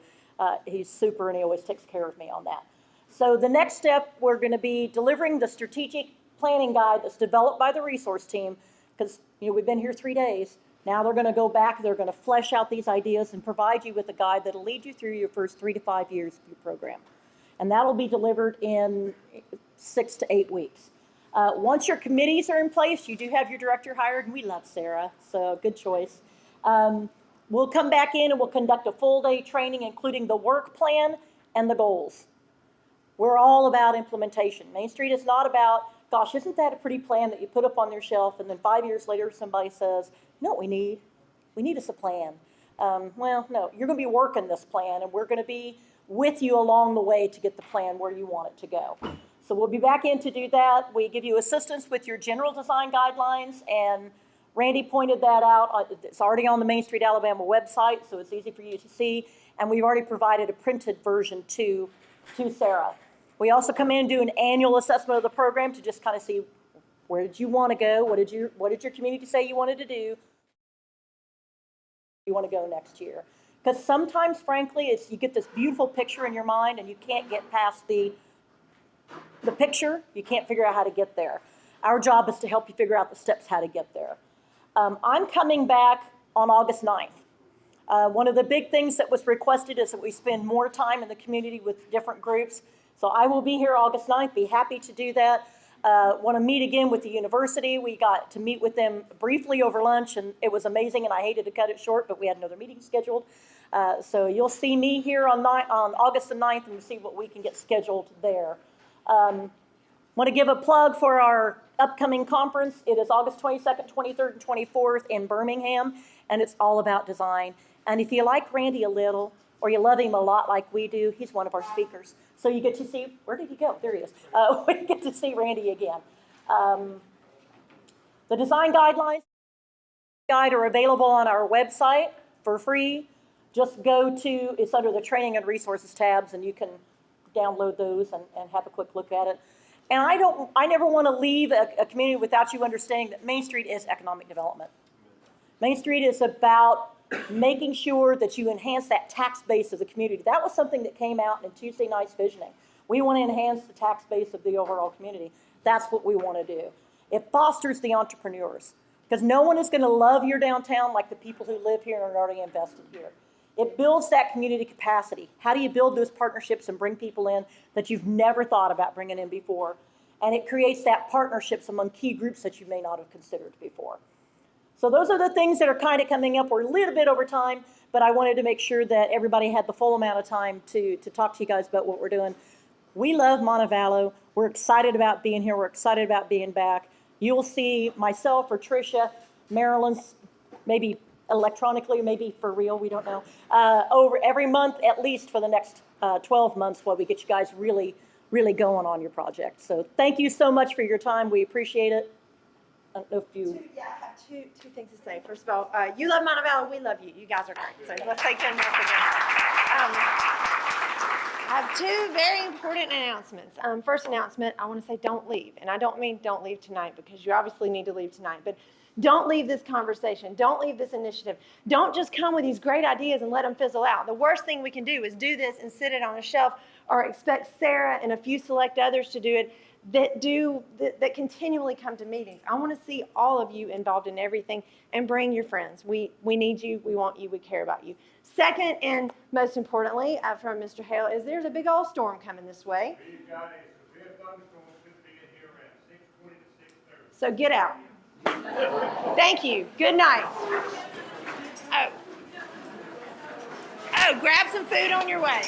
he's super, and he always takes care of me on that. So the next step, we're going to be delivering the strategic planning guide that's developed by the resource team, because we've been here 3 days. Now they're going to go back, they're going to flesh out these ideas and provide you with a guide that'll lead you through your first 3 to 5 years of your program. And that'll be delivered in 6 to 8 weeks. Once your committees are in place, you do have your director hired, and we love Sarah, so good choice. We'll come back in and we'll conduct a full day training, including the work plan and the goals. We're all about implementation. Main Street is not about, gosh, isn't that a pretty plan that you put up on their shelf, and then 5 years later somebody says, you know what we need? we need us a plan. Well, no, you're going to be working this plan, and we're going to be with you along the way to get the plan where you want it to go. So we'll be back in to do that. We give you assistance with your general design guidelines, and Randy pointed that out. It's already on the Main Street Alabama website, so it's easy for you to see. And we've already provided a printed version to Sarah. We also come in and do an annual assessment of the program to just kind of see, where did you want to go? What did your community say you wanted to do? You want to go next year? Because sometimes, frankly, you get this beautiful picture in your mind and you can't get past the picture. You can't figure out how to get there. Our job is to help you figure out the steps how to get there. I'm coming back on August 9th. One of the big things that was requested is that we spend more time in the community with different groups. So I will be here August 9th, be happy to do that. Want to meet again with the university. We got to meet with them briefly over lunch, and it was amazing, and I hated to cut it short, but we had another meeting scheduled. So you'll see me here on August the 9th, and we'll see what we can get scheduled there. Want to give a plug for our upcoming conference. It is August 22nd, 23rd, and 24th in Birmingham, and it's all about design. And if you like Randy a little, or you love him a lot like we do, he's one of our speakers. So you get to see, where did he go? There he is. We get to see Randy again. The design guidelines are available on our website for free. Just go to, it's under the training and resources tabs, and you can download those and have a quick look at it. And I never want to leave a community without you understanding that Main Street is economic development. Main Street is about making sure that you enhance that tax base of the community. That was something that came out in Tuesday night's visioning. We want to enhance the tax base of the overall community. That's what we want to do. It fosters the entrepreneurs, because no one is going to love your downtown like the people who live here and are already invested here. It builds that community capacity. How do you build those partnerships and bring people in that you've never thought about bringing in before? And it creates that partnerships among key groups that you may not have considered before. So those are the things that are kind of coming up. We're a little bit over time, but I wanted to make sure that everybody had the full amount of time to talk to you guys about what we're doing. We love Montevallo. We're excited about being here. We're excited about being back. You'll see myself or Trisha, Marylon's, maybe electronically, maybe for real, we don't know, over every month at least for the next 12 months while we get you guys really, really going on your project. So thank you so much for your time. We appreciate it. I don't know if you... I have two things to say. First of all, you love Montevallo, we love you. You guys are great. So let's take 10 minutes again. I have two very important announcements. First announcement, I want to say don't leave. And I don't mean don't leave tonight, because you obviously need to leave tonight. But don't leave this conversation. Don't leave this initiative. Don't just come with these great ideas and let them fizzle out. The worst thing we can do is do this and sit it on a shelf, or expect Sarah and a few select others to do it that continually come to meetings. I want to see all of you involved in everything, and bring your friends. We need you. We want you. We care about you. Second, and most importantly, from Mr. Hale, is there's a big old storm coming this way. We've got a severe thunderstorm should be in here around 6:20 to 6:30. So get out. Thank you. Good night. Oh, grab some food on your way.